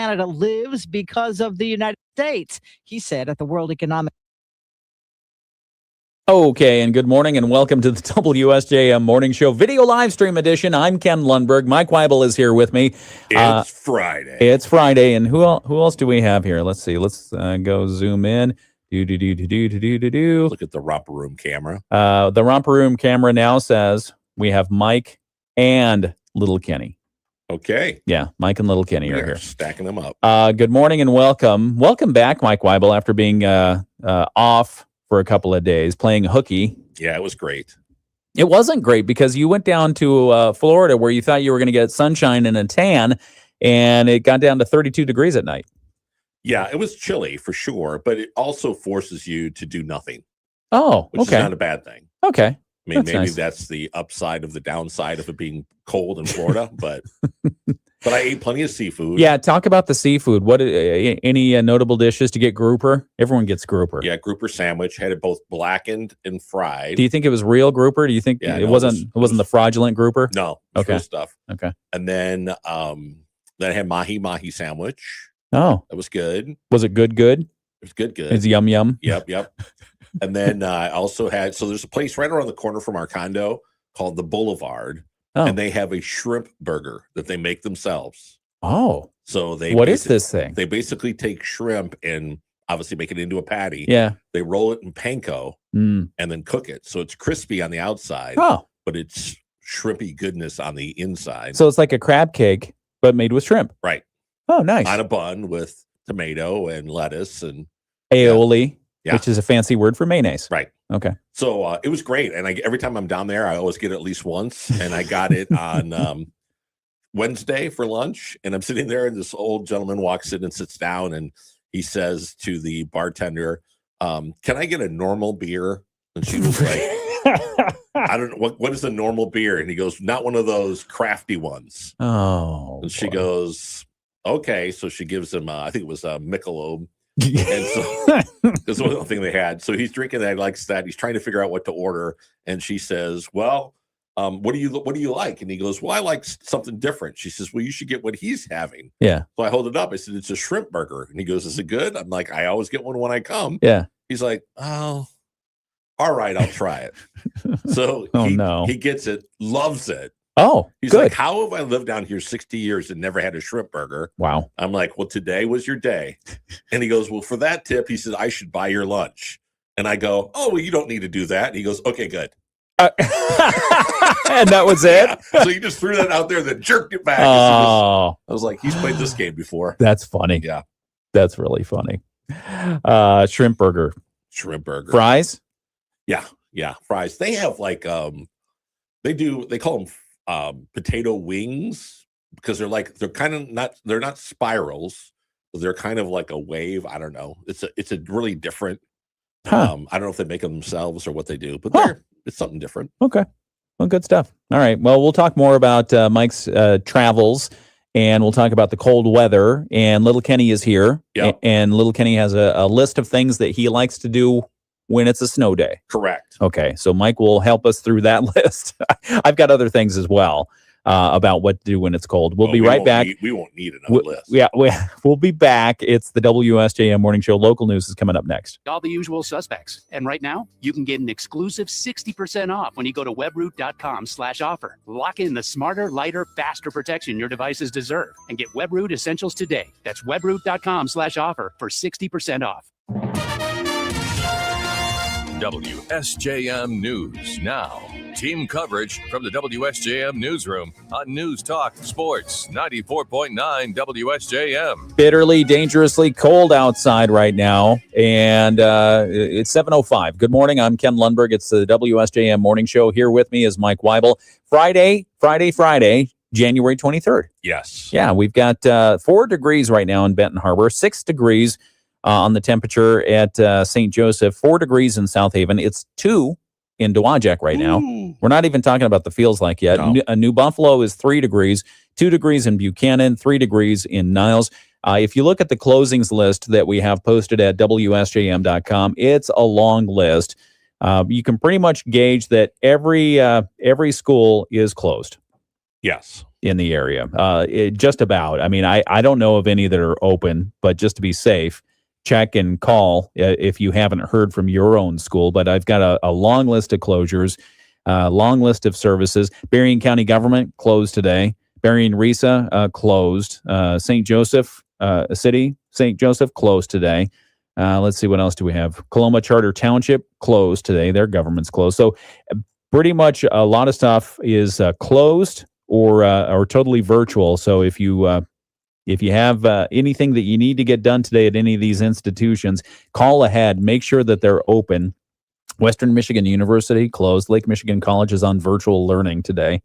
Canada lives because of the United States, he said at the World Economic. Okay, and good morning and welcome to the WSJM Morning Show Video Live Stream Edition. I'm Ken Lundberg. Mike Weibel is here with me. It's Friday. It's Friday, and who else do we have here? Let's see. Let's go zoom in. Look at the romper room camera. The romper room camera now says we have Mike and Little Kenny. Okay. Yeah, Mike and Little Kenny are here. Stacking them up. Good morning and welcome. Welcome back, Mike Weibel, after being off for a couple of days playing hooky. Yeah, it was great. It wasn't great because you went down to Florida where you thought you were going to get sunshine and a tan, and it got down to 32 degrees at night. Yeah, it was chilly for sure, but it also forces you to do nothing. Oh, which okay. is not a bad thing. Okay. I mean, maybe nice. That's the upside of the downside of it being cold in Florida, but I ate plenty of seafood. Yeah, talk about the seafood. What any notable dishes to get grouper? Everyone gets grouper. Yeah, grouper sandwich, had it both blackened and fried. Do you think it was real grouper? Do you think it wasn't the fraudulent grouper? No, it was real stuff. Okay. And then I had mahi sandwich. Oh, that was good. Was it good? It was good. It's yum. Yep. And then I also had, so there's a place right around the corner from our condo called the Boulevard, and they have a shrimp burger that they make themselves. Oh, so what is this thing? They basically take shrimp and obviously make it into a patty. Yeah. They roll it in panko and then cook it. So it's crispy on the outside, but it's shrimpy goodness on the inside. So it's like a crab cake, but made with shrimp. Right. Oh, nice. On a bun with tomato and lettuce and aioli, which is a fancy word for mayonnaise. Right. Okay. So it was great. And every time I'm down there, I always get it at least once. And I got it on Wednesday for lunch. And I'm sitting there and this old gentleman walks in and sits down and he says to the bartender, can I get a normal beer? And she was like, I don't know. What is a normal beer? And he goes, not one of those crafty ones. Oh. And she goes, okay. So she gives him, I think it was a Michelob. And so this was the thing they had. So he's drinking that, likes that. He's trying to figure out what to order. And she says, well, what do you like? And he goes, well, I like something different. She says, well, you should get what he's having. Yeah. So I hold it up. I said, it's a shrimp burger. And he goes, is it good? I'm like, I always get one when I come. Yeah. He's like, oh, all right, I'll try it. So he gets it, loves it. Oh, he's good. like, how have I lived down here 60 years and never had a shrimp burger? Wow. I'm like, well, today was your day. And he goes, well, for that tip, he says, I should buy your lunch. And I go, oh, well, you don't need to do that. And he goes, okay, good. And that was it? Yeah. So he just threw that out there, then jerked it back. Oh. I was like, he's played this game before. That's funny. Yeah. That's really funny. Shrimp burger. Shrimp burger. Fries? Yeah. Fries. They have like, they call them potato wings because they're kind of not spirals, but they're kind of like a wave. I don't know. It's a really different. I don't know if they make them themselves or what they do, but it's something different. Okay. Well, good stuff. All right. Well, we'll talk more about Mike's travels, and we'll talk about the cold weather. And Little Kenny is here, and Little Kenny has a list of things that he likes to do when it's a snow day. Correct. Okay, so Mike will help us through that list. I've got other things as well about what to do when it's cold. We'll be right back. We won't need another list. Yeah, we'll be back. It's the WSJM Morning Show. Local news is coming up next. All the usual suspects. And right now, you can get an exclusive 60% off when you go to webroot.com/offer. Lock in the smarter, lighter, faster protection your devices deserve and get Webroot Essentials today. That's webroot.com/offer for 60% off. WSJM News Now. Team coverage from the WSJM Newsroom on News Talk Sports 94.9 WSJM. Bitterly, dangerously cold outside right now, and it's 7:05. Good morning. I'm Ken Lundberg. It's the WSJM Morning Show. Here with me is Mike Weibel. Friday, January 23rd. Yes. Yeah, we've got 4 degrees right now in Benton Harbor, 6 degrees on the temperature at St. Joseph, 4 degrees in South Haven. It's 2 in Dowagiac right now. We're not even talking about the feels like yet. No. New Buffalo is 3 degrees, 2 degrees in Buchanan, 3 degrees in Niles. If you look at the closings list that we have posted at WSJM.com, it's a long list. You can pretty much gauge that every school is closed. Yes. in the area. Just about. I mean, I don't know of any that are open, but just to be safe, check and call if you haven't heard from your own school. But I've got a long list of closures, long list of services. Berrien County government closed today. Berrien RESA closed. St. Joseph City, St. Joseph closed today. Let's see, what else do we have? Coloma Charter Township closed today. Their government's closed. So pretty much a lot of stuff is closed or totally virtual. So if you have anything that you need to get done today at any of these institutions, call ahead. Make sure that they're open. Western Michigan University closed. Lake Michigan College is on virtual learning today.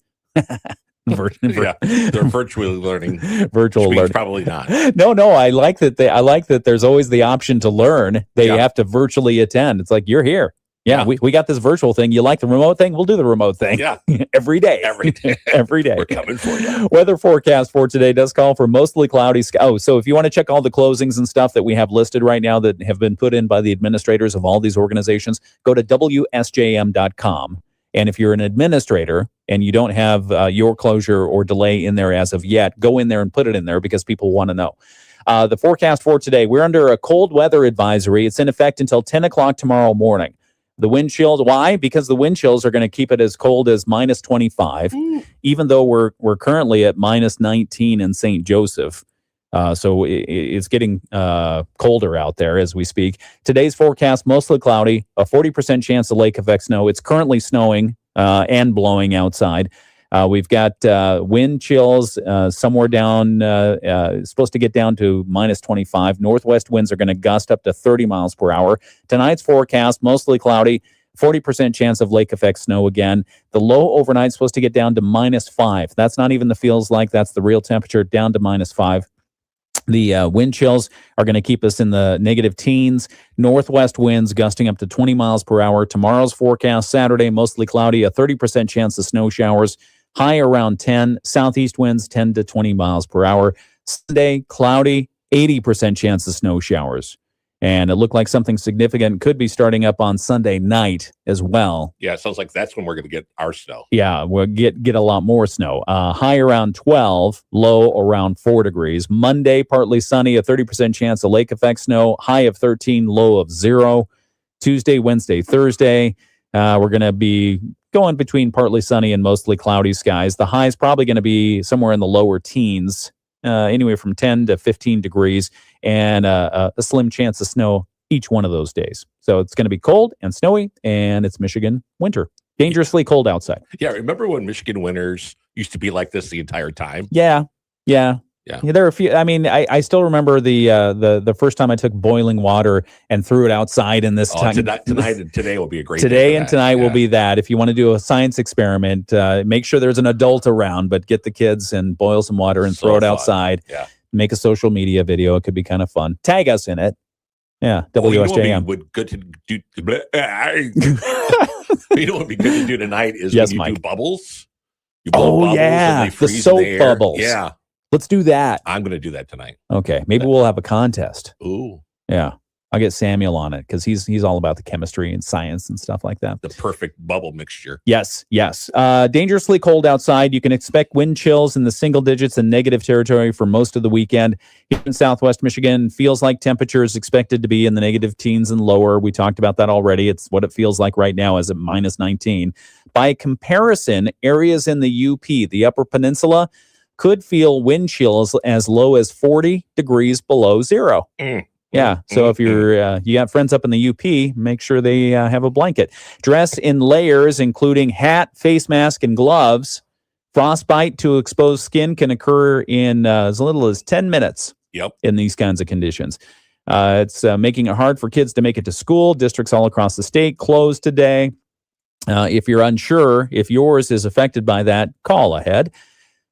Yeah, they're virtually learning. Virtual Which means learning. probably not. No. I like that there's always the option to learn. They have to virtually attend. It's like, you're here. Yeah. We got this virtual thing. You like the remote thing? We'll do the remote thing. Yeah. Every day. Every day. Every day. We're coming for you. Weather forecast for today does call for mostly cloudy sky. Oh, so if you want to check all the closings and stuff that we have listed right now that have been put in by the administrators of all these organizations, go to WSJM.com. And if you're an administrator and you don't have your closure or delay in there as of yet, go in there and put it in there because people want to know. The forecast for today, we're under a cold weather advisory. It's in effect until 10 o'clock tomorrow morning. The wind chills, why? Because the wind chills are going to keep it as cold as minus 25, even though we're currently at minus 19 in St. Joseph. So it's getting colder out there as we speak. Today's forecast, mostly cloudy, a 40% chance of lake effect snow. It's currently snowing and blowing outside. We've got wind chills somewhere down, supposed to get down to minus 25. Northwest winds are going to gust up to 30 miles per hour. Tonight's forecast, mostly cloudy, 40% chance of lake effect snow again. The low overnight is supposed to get down to minus 5. That's not even the feels like, that's the real temperature, down to minus 5. The wind chills are going to keep us in the negative teens. Northwest winds gusting up to 20 miles per hour. Tomorrow's forecast, Saturday, mostly cloudy, a 30% chance of snow showers, high around 10. Southeast winds 10 to 20 miles per hour. Sunday, cloudy, 80% chance of snow showers. And it looked like something significant could be starting up on Sunday night as well. Yeah, it sounds like that's when we're going to get our snow. Yeah, we'll get a lot more snow. High around 12, low around 4 degrees. Monday, partly sunny, a 30% chance of lake effect snow, high of 13, low of 0. Tuesday, Wednesday, Thursday, we're going to be going between partly sunny and mostly cloudy skies. The high is probably going to be somewhere in the lower teens, anywhere from 10 to 15 degrees, and a slim chance of snow each one of those days. So it's going to be cold and snowy, and it's Michigan winter. Dangerously cold outside. Yeah, remember when Michigan winters used to be like this the entire time? Yeah. There are a few. I mean, I still remember the first time I took boiling water and threw it outside in this time. Tonight and today will be a great Today day and tonight will be that. If you want to do a science experiment, make sure there's an adult around, but get the kids and boil some water and throw it outside. Yeah. Make a social media video. It could be kind of fun. Tag us in it. Yeah, WSJM. Would good to do. You know what would be good to do tonight is Yes, when you Mike. do bubbles. You blow bubbles yeah, and they the freeze soap in the air. bubbles. Yeah, Let's do that. I'm going to do that tonight. Okay, maybe we'll have a contest. Ooh, Yeah, I'll get Samuel on it because he's all about the chemistry and science and stuff like that. the perfect bubble mixture. Yes. Dangerously cold outside. You can expect wind chills in the single digits and negative territory for most of the weekend. Here in Southwest Michigan, feels like temperature is expected to be in the negative teens and lower. We talked about that already. It's what it feels like right now as at minus 19. By comparison, areas in the UP, the Upper Peninsula, could feel wind chills as low as 40 degrees below zero. Yeah. So if you got friends up in the UP, make sure they have a blanket. Dress in layers, including hat, face mask, and gloves. Frostbite to exposed skin can occur in as little as 10 minutes. Yep. In these kinds of conditions. It's making it hard for kids to make it to school. Districts all across the state closed today. If you're unsure if yours is affected by that, call ahead.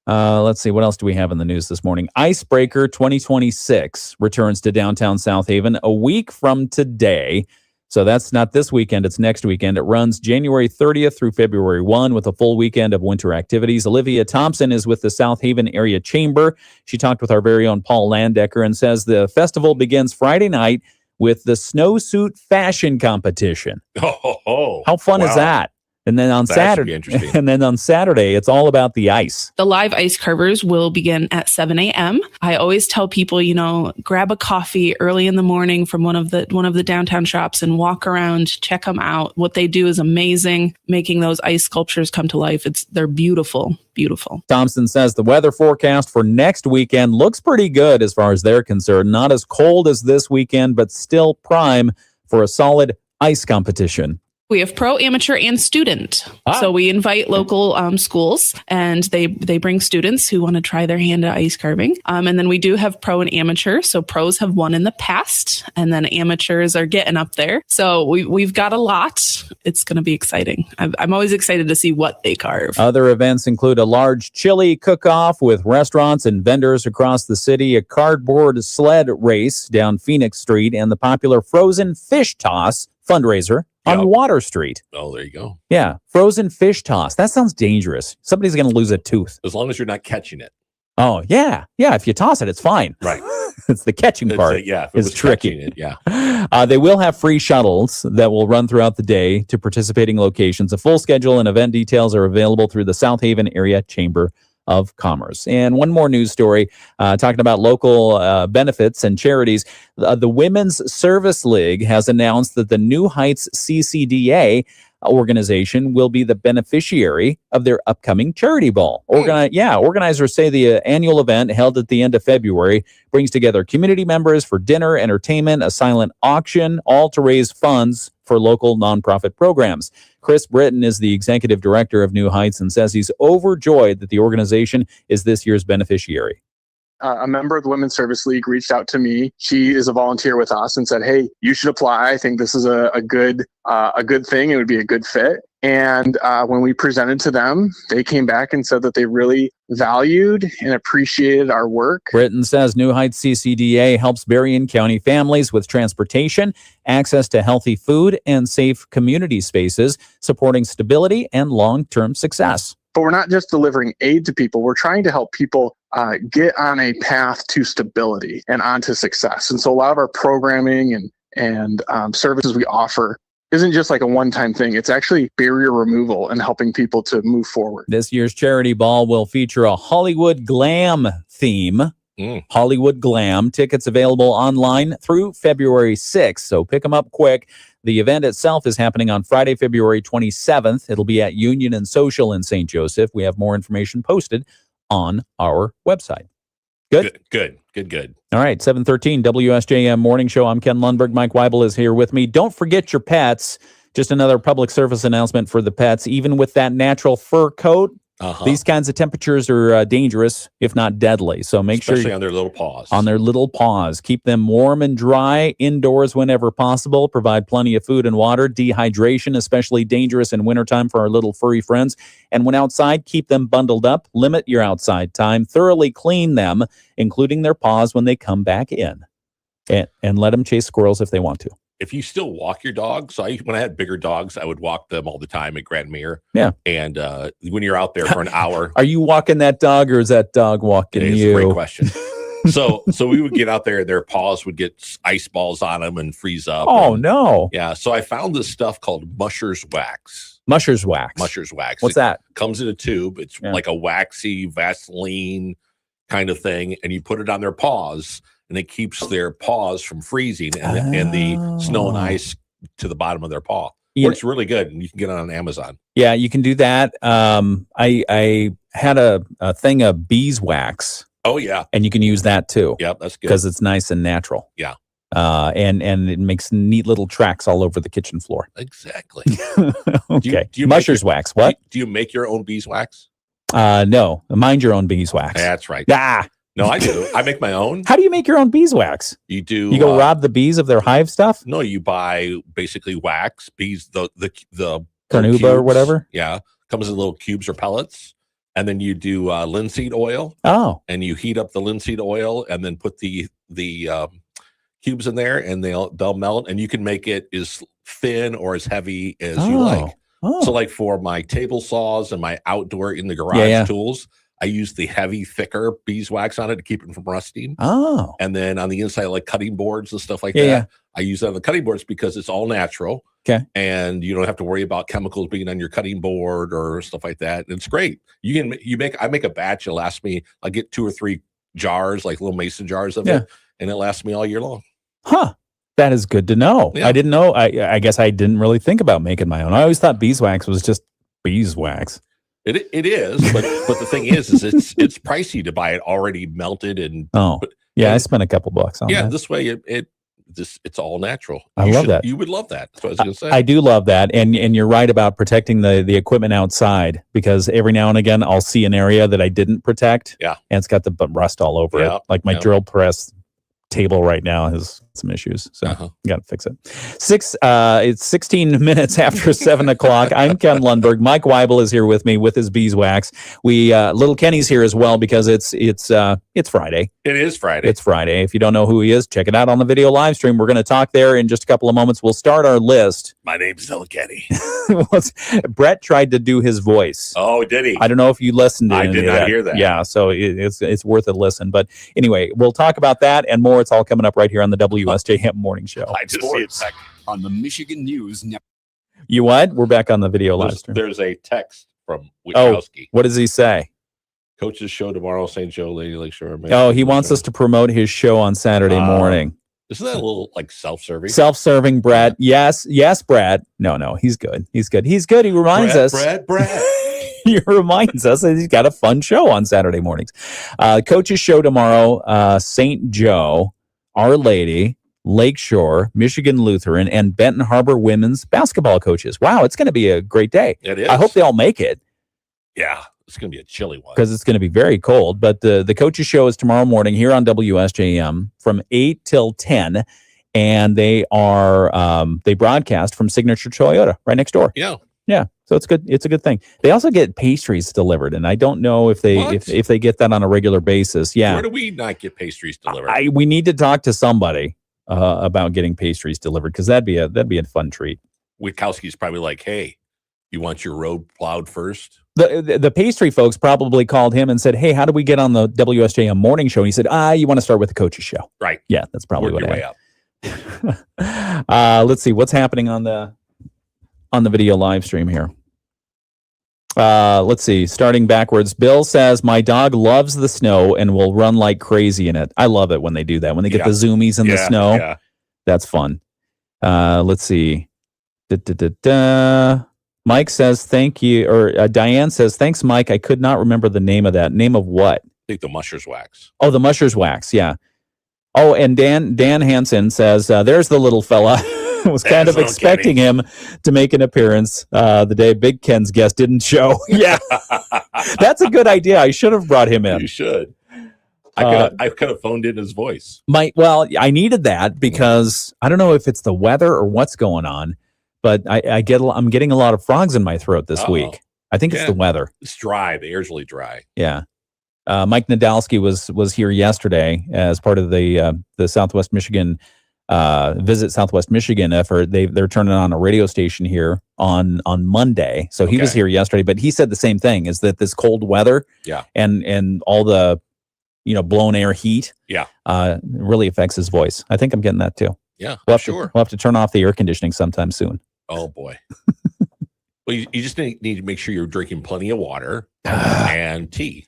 Let's see, what else do we have in the news this morning? Icebreaker 2026 returns to downtown South Haven a week from today. So that's not this weekend, it's next weekend. It runs January 30th through February 1 with a full weekend of winter activities. Olivia Thompson is with the South Haven Area Chamber. She talked with our very own Paul Landecker and says the festival begins Friday night with the snowsuit fashion competition. Oh, How fun is wow. that? And then on That should be Saturday, interesting. and then on Saturday, it's all about the ice. The live ice carvers will begin at 7 a.m. I always tell people, grab a coffee early in the morning from one of the downtown shops and walk around, check them out. What they do is amazing, making those ice sculptures come to life. They're beautiful, beautiful. Thompson says the weather forecast for next weekend looks pretty good as far as they're concerned. Not as cold as this weekend, but still prime for a solid ice competition. We have pro, amateur, and student. Ah. So we invite local schools, and they bring students who want to try their hand at ice carving. And then we do have pro and amateur. So pros have won in the past, and then amateurs are getting up there. So we've got a lot. It's going to be exciting. I'm always excited to see what they carve. Other events include a large chili cook-off with restaurants and vendors across the city, a cardboard sled race down Phoenix Street, and the popular frozen fish toss fundraiser on Water Street. Oh, there you go. Yeah, frozen fish toss. That sounds dangerous. Somebody's going to lose a tooth. As long as you're not catching it. Oh, yeah. Yeah, if you toss it, it's fine. Right. It's the catching part. If it is was tricky. catching it, yeah. They will have free shuttles that will run throughout the day to participating locations. A full schedule and event details are available through the South Haven Area Chamber of Commerce. And one more news story talking about local benefits and charities. The Women's Service League has announced that the New Heights CCDA organization will be the beneficiary of their upcoming charity ball. Organizers say the annual event held at the end of February brings together community members for dinner, entertainment, a silent auction, all to raise funds for local nonprofit programs. Chris Britton is the executive director of New Heights and says he's overjoyed that the organization is this year's beneficiary. A member of the Women's Service League reached out to me. She is a volunteer with us and said, "Hey, you should apply. I think this is a good thing. It would be a good fit." And when we presented to them, they came back and said that they really valued and appreciated our work. Britton says New Heights CCDA helps Berrien County families with transportation, access to healthy food, and safe community spaces, supporting stability and long-term success. But we're not just delivering aid to people. We're trying to help people get on a path to stability and onto success. And so a lot of our programming and services we offer isn't just like a one-time thing. It's actually barrier removal and helping people to move forward. This year's charity ball will feature a Hollywood glam theme. Hollywood Glam. Tickets available online through February 6th, so pick them up quick. The event itself is happening on Friday, February 27th. It'll be at Union and Social in St. Joseph. We have more information posted on our website. Good? Good. All right, 7:13 WSJM Morning Show. I'm Ken Lundberg. Mike Weibel is here with me. Don't forget your pets. Just another public service announcement for the pets. Even with that natural fur coat, these kinds of temperatures are dangerous, if not deadly. So make sure, especially on their little paws. On their little paws. Keep them warm and dry indoors whenever possible. Provide plenty of food and water. Dehydration, especially dangerous in wintertime for our little furry friends. And when outside, keep them bundled up. Limit your outside time. Thoroughly clean them, including their paws when they come back in. And let them chase squirrels if they want to. If you still walk your dog, so when I had bigger dogs, I would walk them all the time at Grand Mere. Yeah. And when you're out there for an hour. Are you walking that dog or is that dog walking you? It's a great question. So we would get out there, their paws would get ice balls on them and freeze up. Oh, no. Yeah. So I found this stuff called Musher's Wax. Musher's Wax. Musher's Wax. What's that? Comes in a tube. It's like a waxy Vaseline kind of thing. And you put it on their paws. And it keeps their paws from freezing and the snow and ice to the bottom of their paw. Works really good, and you can get it on Amazon. Yeah, you can do that. I had a thing of beeswax. Oh, yeah. And you can use that, too. Yeah, that's good. Because it's nice and natural. Yeah. And it makes neat little tracks all over the kitchen floor. Exactly. Okay. Do you Musher's wax. What? Do you make your own beeswax? No. Mind your own beeswax. That's right. No, I do. I make my own. How do you make your own beeswax? You do. You go rob the bees of their hive stuff? No, you buy basically wax, bees, the carnauba or whatever. Yeah. Comes in little cubes or pellets. And then you do linseed oil. Oh. And you heat up the linseed oil and then put the cubes in there and they'll melt. And you can make it as thin or as heavy as you like. Oh. So like for my table saws and my outdoor in the garage tools, I use the heavy, thicker beeswax on it to keep it from rusting. Oh. And then on the inside, like cutting boards and stuff like that, I use that on the cutting boards because it's all natural. Okay. And you don't have to worry about chemicals being on your cutting board or stuff like that. It's great. I make a batch. It'll last me, I get 2 or 3 jars, like little mason jars of it, and it lasts me all year long. Huh. That is good to know. Yeah. I didn't know. I guess I didn't really think about making my own. I always thought beeswax was just beeswax. It is, but the thing is it's pricey to buy it already melted and I spent a couple bucks on that. This way it's all natural. I love that. You would love that. That's what I was going to say. I do love that, and you're right about protecting the equipment outside, because every now and again I'll see an area that I didn't protect, and it's got the rust all over it. Like my drill press table right now has some issues, so got to fix it. It's 16 minutes after 7 o'clock. I'm Ken Lundberg. Mike Weibel is here with me with his beeswax. We little Kenny's here as well because it's Friday. It is Friday. It's Friday. If you don't know who he is, check it out on the video live stream. We're going to talk there in just a couple of moments. We'll start our list. My name's Little Kenny. Brett tried to do his voice. Oh, did he? I don't know if you listened to I did not hear that. Yeah, so it's worth a listen. But anyway, we'll talk about that and more. It's all coming up right here on the WSJM Morning Show. I just see it back on the Michigan News Network. You what? We're back on the video live stream. There's a text from Witkowski. What does he say? Coach's show tomorrow, St. Joe, Lady Lake Shore. He wants us to promote his show on Saturday morning. Isn't that a little like self-serving? Self-serving, Brad. Yes, Brad. No, he's good. He's good. He reminds us. Brad. He reminds us that he's got a fun show on Saturday mornings. Coach's show tomorrow, St. Joe, Our Lady, Lakeshore, Michigan Lutheran, and Benton Harbor women's basketball coaches. Wow, it's going to be a great day. It is. I hope they all make it. Yeah, it's going to be a chilly one. Because it's going to be very cold. But the coaches show is tomorrow morning here on WSJM from 8 till 10. And they broadcast from Signature Toyota right next door. Yeah. So it's good. It's a good thing. They also get pastries delivered, and I don't know if they if they get that on a regular basis. Yeah. Where do we not get pastries delivered? We need to talk to somebody about getting pastries delivered, because that'd be a fun treat. Witkowski's probably like, "Hey, you want your road plowed first?" The pastry folks probably called him and said, "Hey, how do we get on the WSJM morning show?" And he said, "You want to start with the coach's show." Right. Yeah, that's probably Work what your way up. Let's see what's happening on the video live stream here. Let's see. Starting backwards, Bill says, my dog loves the snow and will run like crazy in it. I love it when they do that. When they get the zoomies in the snow. Yeah. That's fun. Let's see. Mike says, thank you. Or Diane says, thanks, Mike. I could not remember the name of that. Name of what? I think the Musher's Wax. Oh, the Musher's Wax. Yeah. Oh, and Dan Hansen says, there's the little fella. Was kind of expecting him to make an appearance the day Big Ken's guest didn't show. Yeah, that's a good idea. I should have brought him in. You should. I could have phoned in his voice. I needed that because I don't know if it's the weather or what's going on, but I'm getting a lot of frogs in my throat this week. I think it's the weather. It's dry. The air's really dry. Yeah. Mike Nadalski was here yesterday as part of the Southwest Michigan. Visit Southwest Michigan effort. They're turning on a radio station here on Monday. So he was here yesterday, but he said the same thing, is that this cold weather and all the blown air heat really affects his voice. I think I'm getting that too. Yeah, we'll have to turn off the air conditioning sometime soon. Oh boy. Well, you just need to make sure you're drinking plenty of water and tea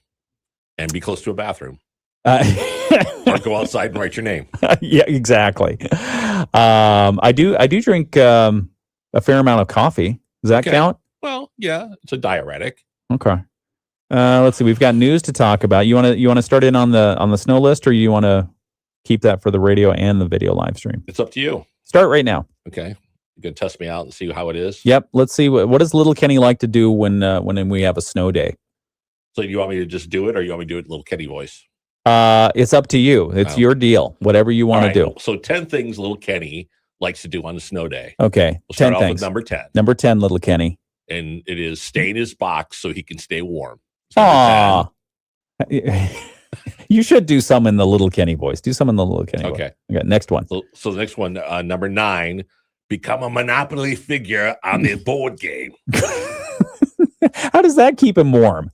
and be close to a bathroom. Or go outside and write your name. Yeah, exactly. I do drink a fair amount of coffee. Does that count? Well, yeah, it's a diuretic. Okay. Let's see. We've got news to talk about. You want to start in on the snow list, or you want to keep that for the radio and the video live stream? It's up to you. Start right now. Okay. You can test me out and see how it is. Yep. Let's see. What does little Kenny like to do when we have a snow day? So you want me to just do it, or you want me to do it in little Kenny voice? It's up to you. It's your deal. Whatever you want to do. So 10 things little Kenny likes to do on a snow day. Okay. We'll start 10 off things. with number 10. Number 10, little Kenny. And it is stay in his box so he can stay warm. Aw. You should do some in the little Kenny voice. Do some in the little Kenny voice. Okay. Next one. So the next one, number 9, become a Monopoly figure on the board game. How does that keep him warm?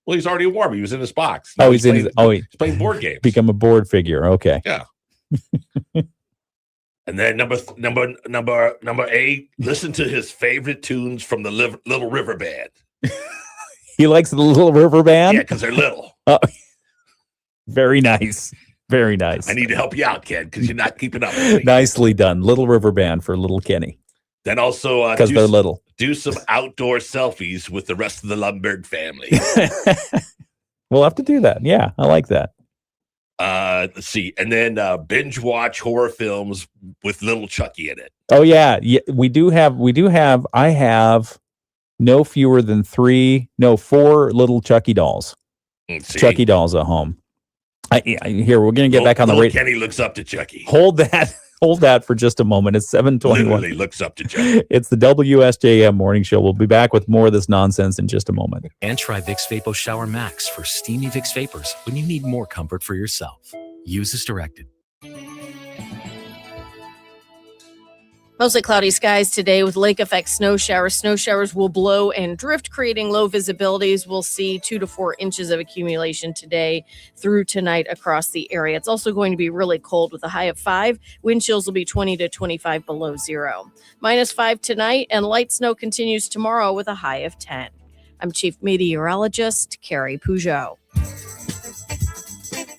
Well, he's already warm. He was in his box. Now he's playing board games. Become a board figure. Okay. Yeah. And then number 8, listen to his favorite tunes from the Little River Band. He likes the Little River Band? Yeah, because they're little. Very nice. Very nice. I need to help you out, kid, because you're not keeping up with me. Nicely done. Little River Band for little Kenny. Then also Because they're little. do some outdoor selfies with the rest of the Lundberg family. We'll have to do that. Yeah, I like that. Let's see. And then binge watch horror films with little Chucky in it. Oh yeah. We do have I have no fewer than 4 little Chucky dolls. Let's see. Chucky dolls at home. Here, we're going to get back on the radio. Kenny looks up to Chucky. Hold that for just a moment. It's 7:21. Literally looks up to Chucky. It's the WSJM morning show. We'll be back with more of this nonsense in just a moment. And try Vicks Vapo Shower Max for steamy Vicks Vapors when you need more comfort for yourself. Use as directed. Mostly cloudy skies today with lake effect snow showers. Snow showers will blow and drift, creating low visibilities. We'll see 2 to 4 inches of accumulation today through tonight across the area. It's also going to be really cold with a high of 5. Wind chills will be 20 to 25 below zero. -5 tonight, and light snow continues tomorrow with a high of 10. I'm Chief Meteorologist Carrie Peugeot.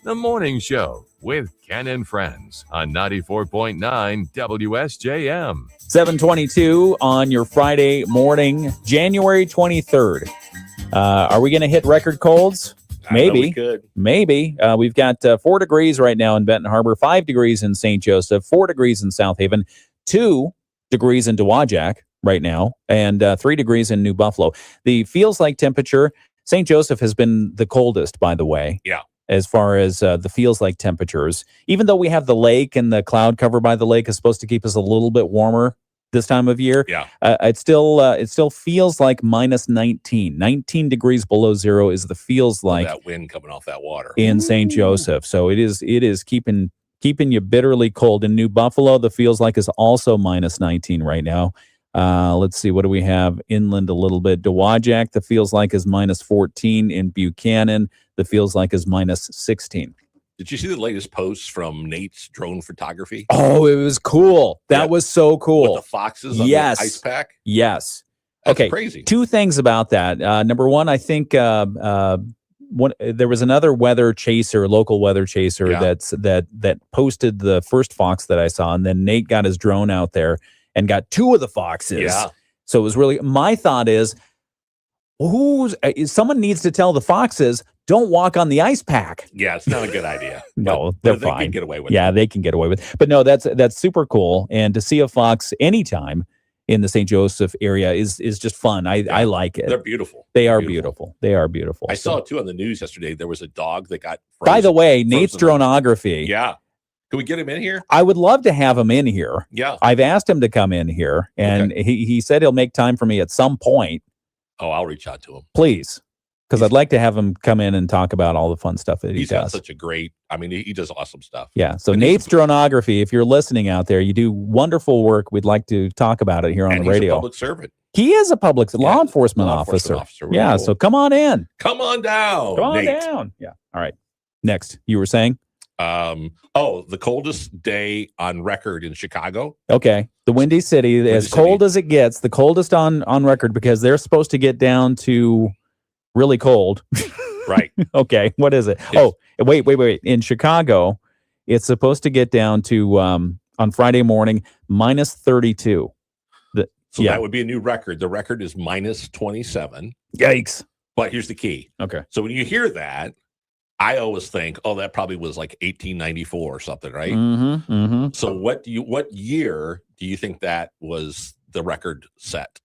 The Morning Show with Ken and Friends on 94.9 WSJM. 7:22 on your Friday morning, January 23rd. Are we going to hit record colds? Maybe. Maybe. We've got 4 degrees right now in Benton Harbor, 5 degrees in St. Joseph, 4 degrees in South Haven, 2 degrees in Dowagiac right now, and 3 degrees in New Buffalo. The feels like temperature, St. Joseph has been the coldest, by the way. Yeah. As far as the feels like temperatures, even though we have the lake and the cloud cover by the lake is supposed to keep us a little bit warmer this time of year. Yeah. It still feels like -19 degrees below zero is the feels like that wind coming off that water in St. Joseph. So it is keeping you bitterly cold. In New Buffalo, the feels like is also -19 right now. Let's see, what do we have inland a little bit? Dowagiac, the feels like is -14. In Buchanan, the feels like is -16. Did you see the latest posts from Nate's drone photography? Oh, it was cool. That was so cool. With the foxes on the ice pack? Yes. That's okay. Crazy. 2 things about that. Number one, I think there was another local weather chaser that posted the first fox that I saw, and then Nate got his drone out there and got 2 of the foxes. Yeah. So it was really, my thought is, someone needs to tell the foxes, don't walk on the ice pack. Yeah, it's not a good idea. No, they're they fine. can get away with Yeah, it. they can get away with it. But no, that's super cool. And to see a fox anytime in the St. Joseph area is just fun. I like it. They're beautiful. They are beautiful. They are beautiful. I saw too on the news yesterday, there was a dog that got frozen. By the way, Nate's dronography. Yeah. Can we get him in here? I would love to have him in here. Yeah. I've asked him to come in here, and he said he'll make time for me at some point. Oh, I'll reach out to him. Please. Because I'd like to have him come in and talk about all the fun stuff that he He's got does. such a great, he does awesome stuff. Yeah. So Nate's Dronography, if you're listening out there, you do wonderful work. We'd like to talk about it here on And the radio. he's a public servant. He is a public law enforcement officer. Yeah. Cool. So come on in. Come on down. Come on Nate. down. Yeah. All right. Next, you were saying? The coldest day on record in Chicago. Okay. The Windy City, as cold as it gets, the coldest on record, because they're supposed to get down to really cold. Right. Okay. What is it? Yes. Oh, wait. In Chicago, it's supposed to get down to, on Friday morning, -32. That would be a new record. The record is -27. Yikes. But here's the key. Okay. So when you hear that, I always think, that probably was like 1894 or something, right? Mm-hmm, mm-hmm. So what year do you think that was the record set?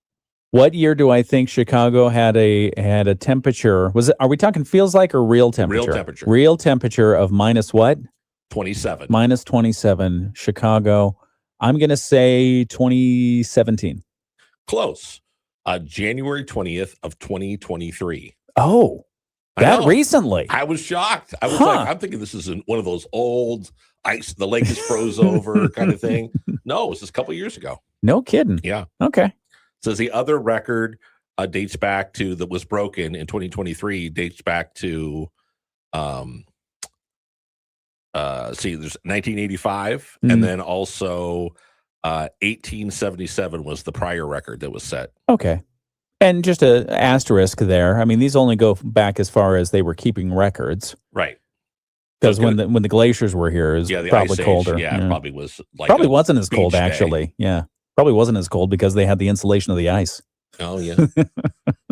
What year do I think Chicago had a temperature? Are we talking feels like or real temperature? Real temperature. Real temperature of minus what? 27. -27. Chicago. I'm going to say 2017. Close. January 20th of 2023. Oh. That recently. I was shocked. I was like, I'm thinking this is one of those old ice, the lake is froze over kind of thing. No, it was just a couple of years ago. No kidding. Yeah. Okay. Says the other record dates back to, that was broken in 2023, dates back to See, there's 1985, Mhm. and then also 1877 was the prior record that was set. Okay. And just a asterisk there. I mean, these only go back as far as they were keeping records. Right. Because when the glaciers were here, it was the probably Ice Age, colder. Yeah, probably was like probably a wasn't as cold beach day. actually. Yeah, probably wasn't as cold because they had the insulation of the ice. Oh yeah.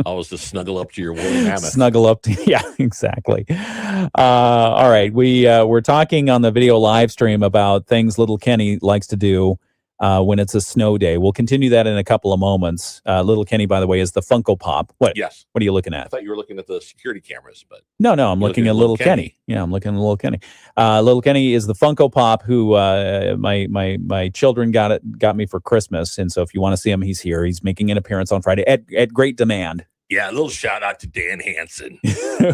Always just snuggle up to your woolly mammoth. Snuggle up to yeah, exactly. All right, we're talking on the video live stream about things little Kenny likes to do when it's a snow day. We'll continue that in a couple of moments. Little Kenny, by the way, is the Funko Pop. What? Yes. What are you looking I at? thought you were looking at the security cameras, but No, I'm looking at Little Kenny. Yeah, I'm looking at Little Kenny. Little Kenny is the Funko Pop who my children got me for Christmas, and so if you want to see him, he's here. He's making an appearance on Friday at great demand. yeah, a little shout out to Dan Hansen.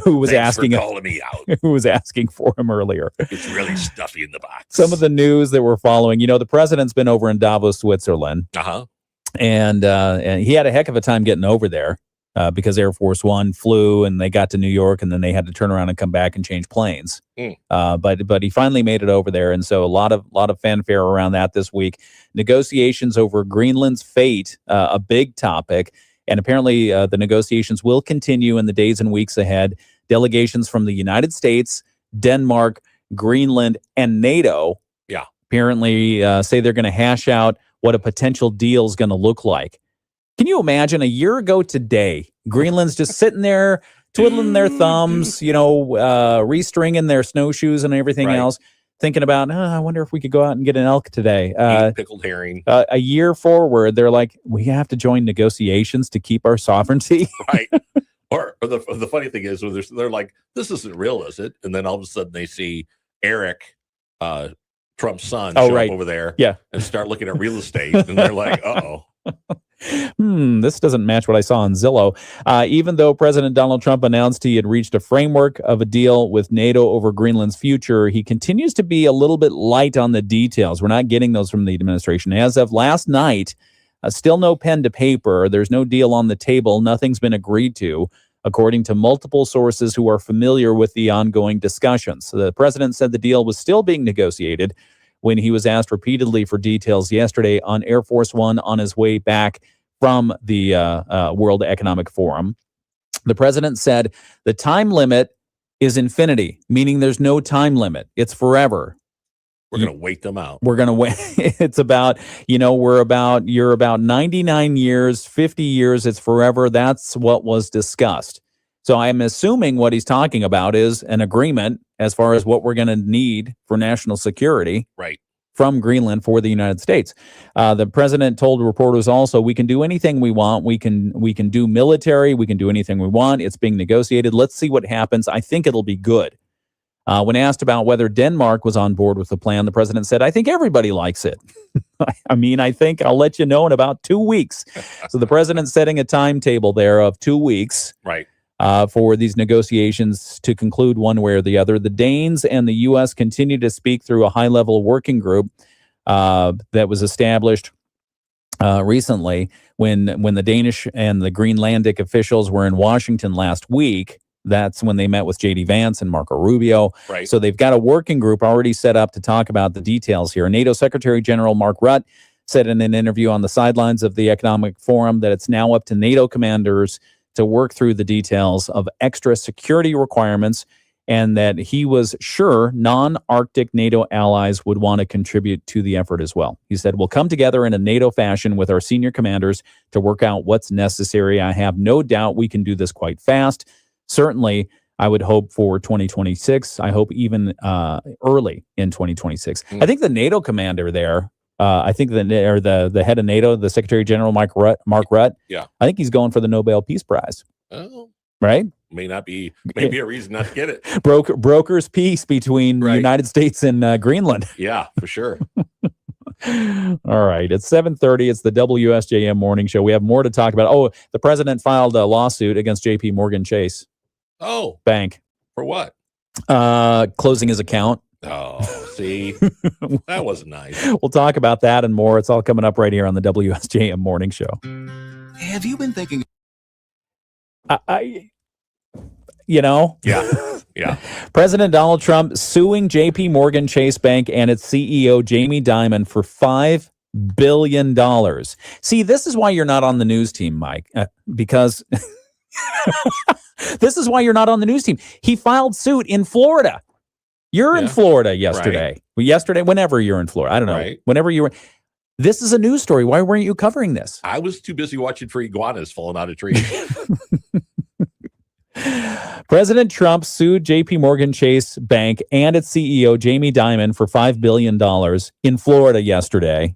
who was Thanks asking for calling me out. who was asking for him earlier. It's really stuffy in the box. Some of the news that we're following, the president's been over in Davos, Switzerland, and he had a heck of a time getting over there because Air Force One flew and they got to New York and then they had to turn around and come back and change planes. But he finally made it over there, and so a lot of fanfare around that this week. Negotiations over Greenland's fate, a big topic. And apparently the negotiations will continue in the days and weeks ahead. Delegations from the United States, Denmark, Greenland, and NATO apparently say they're going to hash out what a potential deal is going to look like. Can you imagine a year ago today, Greenland's just sitting there twiddling their thumbs, restringing their snowshoes and everything else, thinking about, I wonder if we could go out and get an elk today. Eat pickled herring. A year forward, they're like, we have to join negotiations to keep our sovereignty. Right. Or the funny thing is, they're like, this isn't real, is it? And then all of a sudden they see Eric, Trump's son, show up over there and start looking at real estate. And they're like, uh-oh. This doesn't match what I saw on Zillow. Even though President Donald Trump announced he had reached a framework of a deal with NATO over Greenland's future, he continues to be a little bit light on the details. We're not getting those from the administration. As of last night, still no pen to paper. There's no deal on the table. Nothing's been agreed to, according to multiple sources who are familiar with the ongoing discussions. So the president said the deal was still being negotiated when he was asked repeatedly for details yesterday on Air Force One on his way back from the World Economic Forum. The president said the time limit is infinity, meaning there's no time limit. It's forever. We're going to wait them out. We're going to wait. It's about, you're about 99 years, 50 years. It's forever. That's what was discussed. So I'm assuming what he's talking about is an agreement as far as what we're going to need for national security from Greenland for the United States. The president told reporters also, we can do anything we want. We can do military. We can do anything we want. It's being negotiated. Let's see what happens. I think it'll be good. When asked about whether Denmark was on board with the plan, the president said, I think everybody likes it. I think I'll let you know in about 2 weeks. So the president's setting a timetable there of 2 weeks. For these negotiations to conclude one way or the other. The Danes and the U.S. continue to speak through a high-level working group that was established recently when the Danish and the Greenlandic officials were in Washington last week. That's when they met with J.D. Vance and Marco Rubio. So they've got a working group already set up to talk about the details here. NATO Secretary General Mark Rutte said in an interview on the sidelines of the Economic Forum that it's now up to NATO commanders to work through the details of extra security requirements, and that he was sure non-Arctic NATO allies would want to contribute to the effort as well. He said, we'll come together in a NATO fashion with our senior commanders to work out what's necessary. I have no doubt we can do this quite fast. Certainly, I would hope for 2026. I hope even early in 2026. I think the NATO commander there, I think the head of NATO, the Secretary General Mark Rutte. I think he's going for the Nobel Peace Prize. Oh, right. May be a reason not to get it. Broker's peace between the United States and Greenland. Yeah, for sure. All right. It's 7:30. It's the WSJM Morning Show. We have more to talk about. Oh, the president filed a lawsuit against J.P. Morgan Chase. Oh, bank. For what? Closing his account. Oh, see, that wasn't nice. We'll talk about that and more. It's all coming up right here on the WSJM Morning Show. Have you been thinking? Yeah. President Donald Trump suing JP Morgan Chase Bank and its CEO Jamie Dimon for $5 billion. See, this is why you're not on the news team, Mike, because this is why you're not on the news team. He filed suit in Florida. You're in Florida yesterday. Right. Well, yesterday, whenever you're in Florida. I don't know. Right. Whenever you were. This is a news story. Why weren't you covering this? I was too busy watching for iguanas falling out of trees. President Trump sued JP Morgan Chase Bank and its CEO, Jamie Dimon, for $5 billion in Florida yesterday,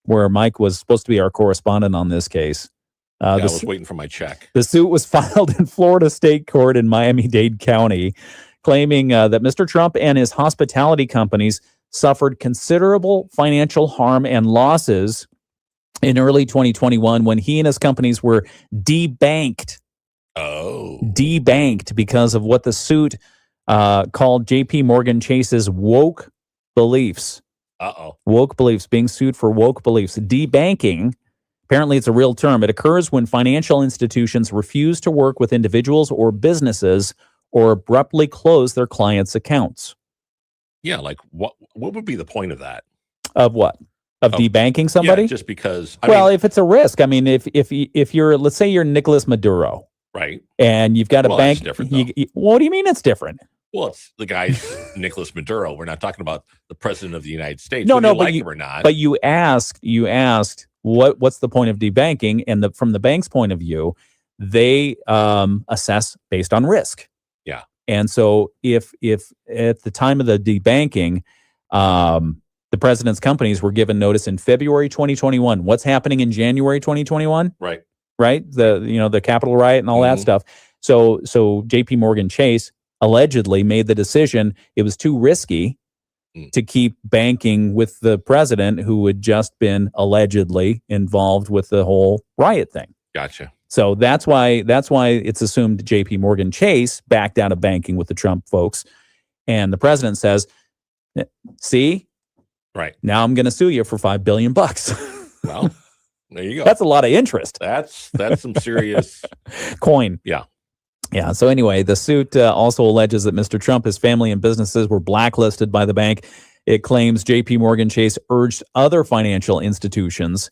where Mike was supposed to be our correspondent on this case. I was waiting for my check. The suit was filed in Florida State Court in Miami-Dade County, claiming that Mr. Trump and his hospitality companies suffered considerable financial harm and losses in early 2021 when he and his companies were debanked. Debanked because of what the suit called JP Morgan Chase's woke beliefs. Woke beliefs, being sued for woke beliefs. Debanking, apparently it's a real term. It occurs when financial institutions refuse to work with individuals or businesses or abruptly close their clients' accounts. Yeah, like what would be the point of that? Of what? Of debanking somebody? Yeah, just because. If it's a risk. I mean, if you're, let's say you're Nicolas Maduro. Right. And you've got a bank. That's different, what do you mean it's different? Well, it's the guy's Nicolas Maduro. We're not talking about the president of the United States. No, whether you but like him or not. But you asked what's the point of debanking? And from the bank's point of view, they assess based on risk. Yeah. And so if at the time of the debanking, the president's companies were given notice in February 2021, what's happening in January 2021? Right. The Capitol riot and all that stuff. So JP Morgan Chase allegedly made the decision it was too risky to keep banking with the president who had just been allegedly involved with the whole riot thing. Gotcha. So that's why it's assumed JP Morgan Chase backed out of banking with the Trump folks. And the president says, see, right now I'm going to sue you for $5 billion. Well, there you go. That's a lot of interest. That's some serious coin. Yeah. Yeah. So anyway, the suit also alleges that Mr. Trump, his family, and businesses were blacklisted by the bank. It claims JP Morgan Chase urged other financial institutions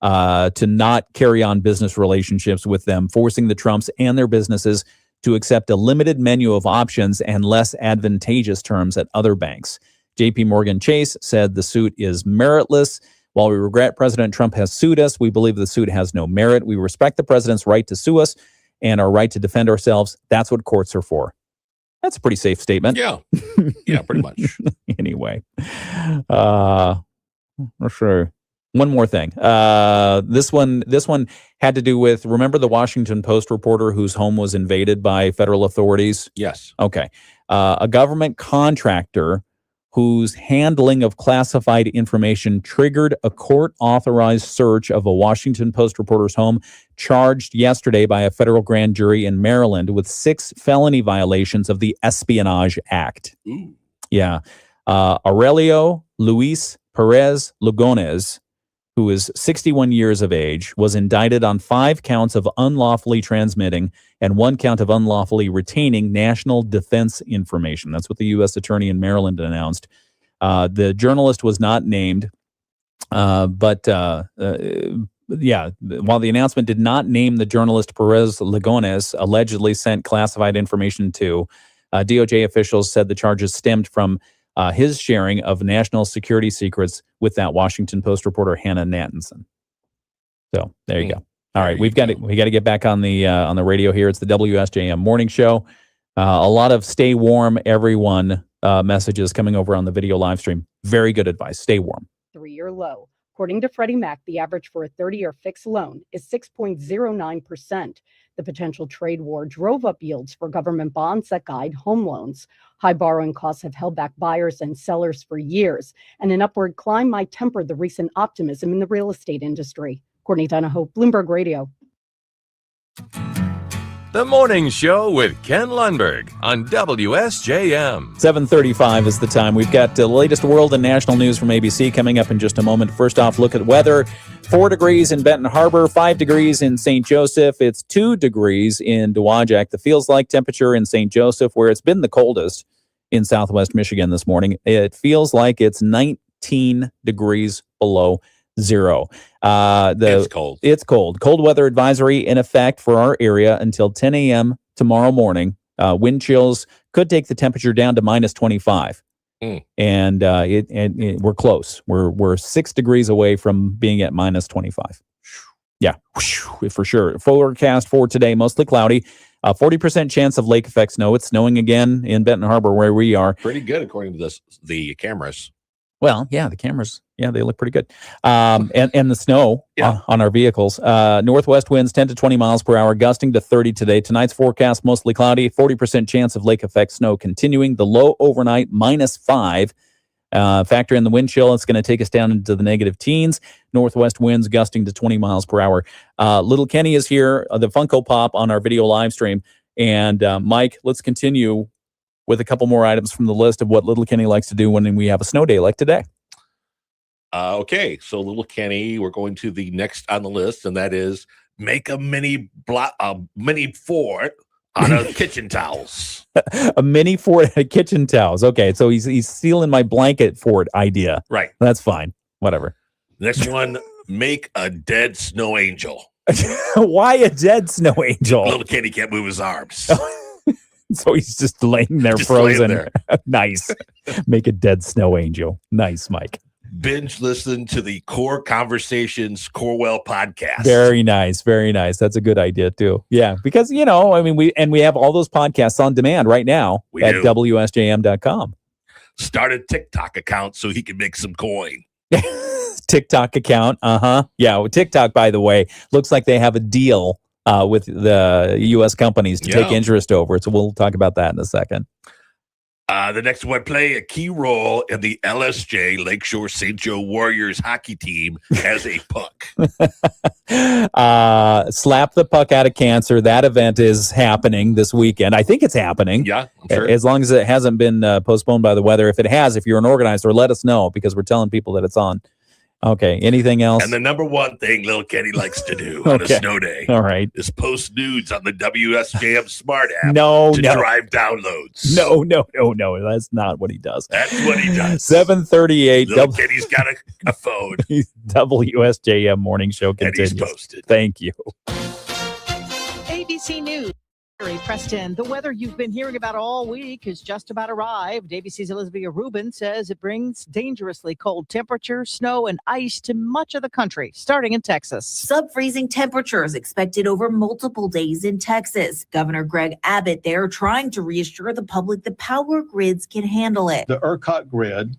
to not carry on business relationships with them, forcing the Trumps and their businesses to accept a limited menu of options and less advantageous terms at other banks. JP Morgan Chase said the suit is meritless. While we regret President Trump has sued us, we believe the suit has no merit. We respect the president's right to sue us and our right to defend ourselves. That's what courts are for. That's a pretty safe statement. Yeah. Yeah, pretty much. Anyway, sure. One more thing. This one had to do with, remember the Washington Post reporter whose home was invaded by federal authorities? Yes. Okay. A government contractor whose handling of classified information triggered a court-authorized search of a Washington Post reporter's home, charged yesterday by a federal grand jury in Maryland with 6 felony violations of the Espionage Act. Ooh. Yeah. Aurelio Luis Perez Lugones, who is 61 years of age, was indicted on 5 counts of unlawfully transmitting and 1 count of unlawfully retaining national defense information. That's what the U.S. Attorney in Maryland announced. The journalist was not named, but while the announcement did not name the journalist, Perez Lugones allegedly sent classified information to. DOJ officials said the charges stemmed from his sharing of national security secrets with that Washington Post reporter, Hannah Nathanson. So there you go. All right, we got to get back on the radio here. It's the WSJM Morning Show. A lot of "Stay warm, everyone" messages coming over on the video live stream. Very good advice. Stay warm. 3-year low. According to Freddie Mac, the average for a 30-year fixed loan is 6.09%. The potential trade war drove up yields for government bonds that guide home loans. High borrowing costs have held back buyers and sellers for years, and an upward climb might temper the recent optimism in the real estate industry. Courtney Donahoe, Bloomberg Radio. The Morning Show with Ken Lundberg on WSJM. 7:35 is the time. We've got the latest world and national news from ABC coming up in just a moment. First off, look at weather. 4 degrees in Benton Harbor, 5 degrees in St. Joseph. It's 2 degrees in Dowagiac. The feels-like temperature in St. Joseph, where it's been the coldest in southwest Michigan this morning, it feels like it's 19 degrees below zero. It's cold. It's cold. Cold weather advisory in effect for our area until 10 a.m. tomorrow morning. Wind chills could take the temperature down to minus 25. And we're close. We're 6 degrees away from being at minus 25. Yeah, for sure. Forecast for today, mostly cloudy. 40% chance of lake effect snow. It's snowing again in Benton Harbor where we are. Pretty good according to the cameras. Well, yeah, the cameras, they look pretty good. And the snow on our vehicles. Northwest winds 10 to 20 miles per hour, gusting to 30 today. Tonight's forecast, mostly cloudy, 40% chance of lake effect snow continuing. The low overnight, minus 5. Factor in the wind chill, it's going to take us down into the negative teens. Northwest winds gusting to 20 miles per hour. Little Kenny is here, the Funko Pop on our video live stream. And Mike, let's continue with a couple more items from the list of what Little Kenny likes to do when we have a snow day like today. Okay, so Little Kenny, we're going to the next on the list, and that is make a mini fort on a kitchen towels. A mini fort at kitchen towels. Okay, so he's stealing my blanket fort idea. Right. That's fine. Whatever. Next one, make a dead snow angel. Why a dead snow angel? Little Kenny can't move his arms. So he's just laying there frozen. Laying there. Nice. Make a dead snow angel. Nice, Mike. Binge listen to the Core Conversations Corewell podcast. Very nice. Very nice. That's a good idea too. Yeah. Because, we have all those podcasts on demand right now at WSJM.com. Start a TikTok account so he can make some coin. TikTok account. Yeah. Well, TikTok, by the way, looks like they have a deal with the U.S. companies to take interest over it. So we'll talk about that in a second. The next one, play a key role in the LSJ Lakeshore St. Joe Warriors hockey team as a puck. Slap the puck out of cancer. That event is happening this weekend. I think it's happening. Yeah, I'm sure. As long as it hasn't been postponed by the weather. If it has, if you're an organizer, let us know because we're telling people that it's on. Okay. Anything else? And the number one thing Little Kenny likes to do on a snow day, all right, is post nudes on the WSJM Smart app to drive downloads. No. That's not what he does. That's what he does. 7:38. Little Kenny's got a phone. WSJM Morning Show continues. And he's posted. Thank you. ABC News. Preston, the weather you've been hearing about all week has just about arrived. ABC's Elizabeth Rubin says it brings dangerously cold temperatures, snow, and ice to much of the country, starting in Texas. Sub-freezing temperatures expected over multiple days in Texas. Governor Greg Abbott there trying to reassure the public the power grids can handle it. The ERCOT grid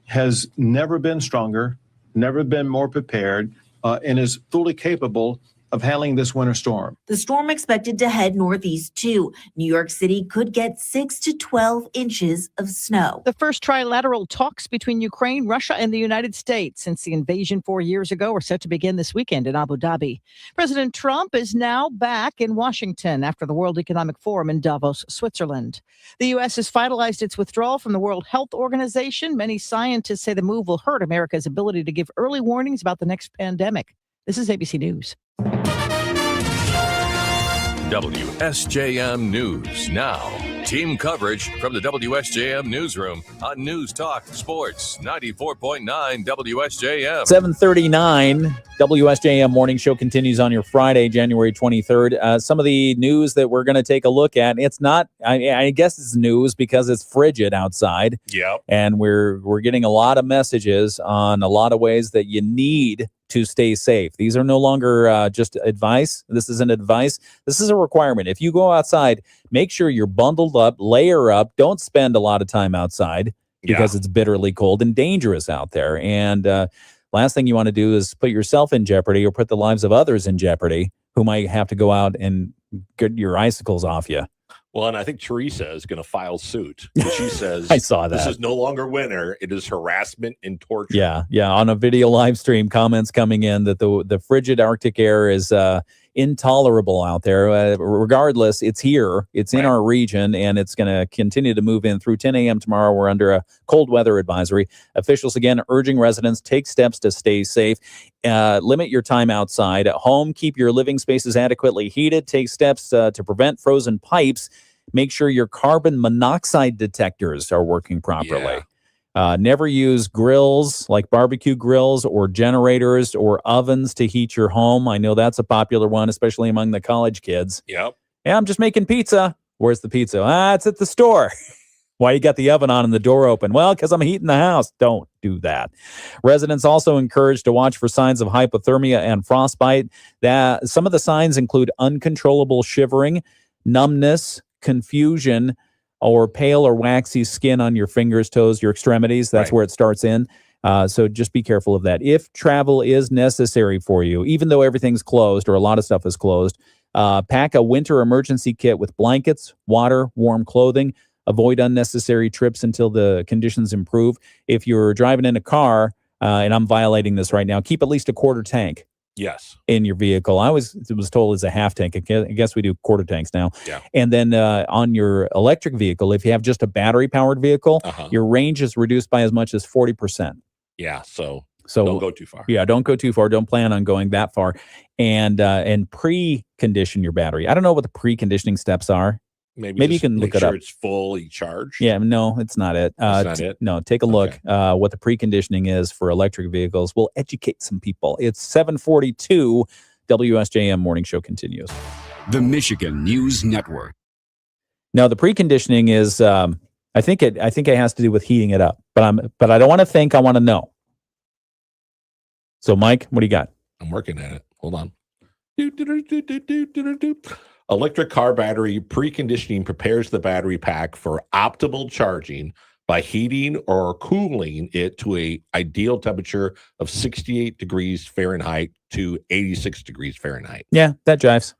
has never been stronger, never been more prepared, and is fully capable of handling this winter storm. The storm expected to head northeast too. New York City could get 6 to 12 inches of snow. The first trilateral talks between Ukraine, Russia, and the United States since the invasion 4 years ago are set to begin this weekend in Abu Dhabi. President Trump is now back in Washington after the World Economic Forum in Davos, Switzerland. The U.S. has finalized its withdrawal from the World Health Organization. Many scientists say the move will hurt America's ability to give early warnings about the next pandemic. This is ABC News. WSJM News Now. Team coverage from the WSJM Newsroom on News Talk Sports 94.9 WSJM. 7:39 WSJM Morning Show continues on your Friday, January 23rd. Some of the news that we're going to take a look at, it's not, I guess it's news because it's frigid outside. Yeah. And we're getting a lot of messages on a lot of ways that you need to stay safe. These are no longer just advice. This isn't advice. This is a requirement. If you go outside, make sure you're bundled up, layer up. Don't spend a lot of time outside because it's bitterly cold and dangerous out there. And last thing you want to do is put yourself in jeopardy or put the lives of others in jeopardy who might have to go out and get your icicles off you. Well, and I think Teresa is going to file suit. She says, I saw that. This is no longer winter. It is harassment and torture. Yeah. On a video live stream, comments coming in that the frigid Arctic air is intolerable out there. Regardless, it's here. It's in our region, and it's going to continue to move in through 10 a.m. tomorrow. We're under a cold weather advisory. Officials, again, urging residents take steps to stay safe. Limit your time outside. At home, keep your living spaces adequately heated. Take steps to prevent frozen pipes. Make sure your carbon monoxide detectors are working properly. Never use grills like barbecue grills or generators or ovens to heat your home. I know that's a popular one, especially among the college kids. Yep. Yeah, I'm just making pizza. Where's the pizza? It's at the store. Why you got the oven on and the door open? Well, because I'm heating the house. Don't do that. Residents also encouraged to watch for signs of hypothermia and frostbite. Some of the signs include uncontrollable shivering, numbness, confusion, or pale or waxy skin on your fingers, toes, your extremities. That's where it starts in. So just be careful of that. If travel is necessary for you, even though everything's closed or a lot of stuff is closed, pack a winter emergency kit with blankets, water, warm clothing. Avoid unnecessary trips until the conditions improve. If you're driving in a car, and I'm violating this right now, keep at least a quarter tank. Yes. In your vehicle. I was told it's a half tank. I guess we do quarter tanks now. Yeah. And then on your electric vehicle, if you have just a battery powered vehicle, your range is reduced by as much as 40%. Yeah. So don't go too far. Yeah, don't go too far. Don't plan on going that far. And precondition your battery. I don't know what the preconditioning steps are. Maybe you can look it up. It's fully charged. Yeah, no, it's not it. That's not it? No, take a look what the preconditioning is for electric vehicles. We'll educate some people. It's 7:42. WSJM Morning Show continues. The Michigan News Network. Now, the preconditioning is, I think it has to do with heating it up. But I don't want to think. I want to know. So, Mike, what do you got? I'm working at it. Hold on. Electric car battery preconditioning prepares the battery pack for optimal charging by heating or cooling it to a ideal temperature of 68 degrees Fahrenheit to 86 degrees Fahrenheit. Yeah, that jives.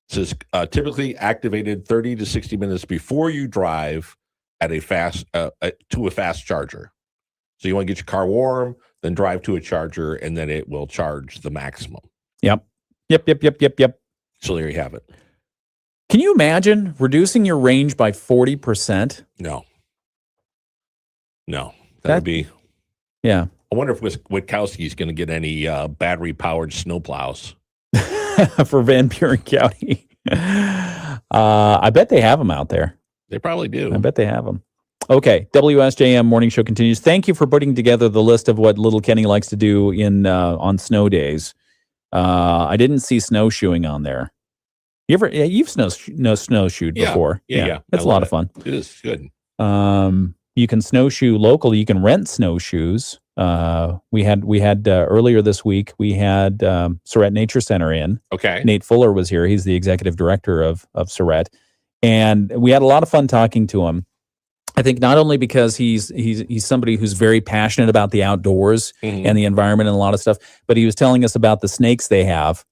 This is typically activated 30 to 60 minutes before you drive at a fast to a fast charger. So you want to get your car warm, then drive to a charger, and then it will charge the maximum. Yep. So there you have it. Can you imagine reducing your range by 40%? No. That would be. Yeah. I wonder if Witkowski's going to get any battery-powered snowplows. For Van Buren County. I bet they have them out there. They probably do. I bet they have them. Okay, WSJM Morning Show continues. Thank you for putting together the list of what little Kenny likes to do on snow days. I didn't see snowshoeing on there. You've snowshoed before. Yeah. That's a lot of fun. It is good. You can snowshoe locally. You can rent snowshoes. We had earlier this week, we had Surratt Nature Center in. Okay. Nate Fuller was here. He's the executive director of Surratt. And we had a lot of fun talking to him. I think not only because he's somebody who's very passionate about the outdoors and the environment and a lot of stuff, but he was telling us about the snakes they have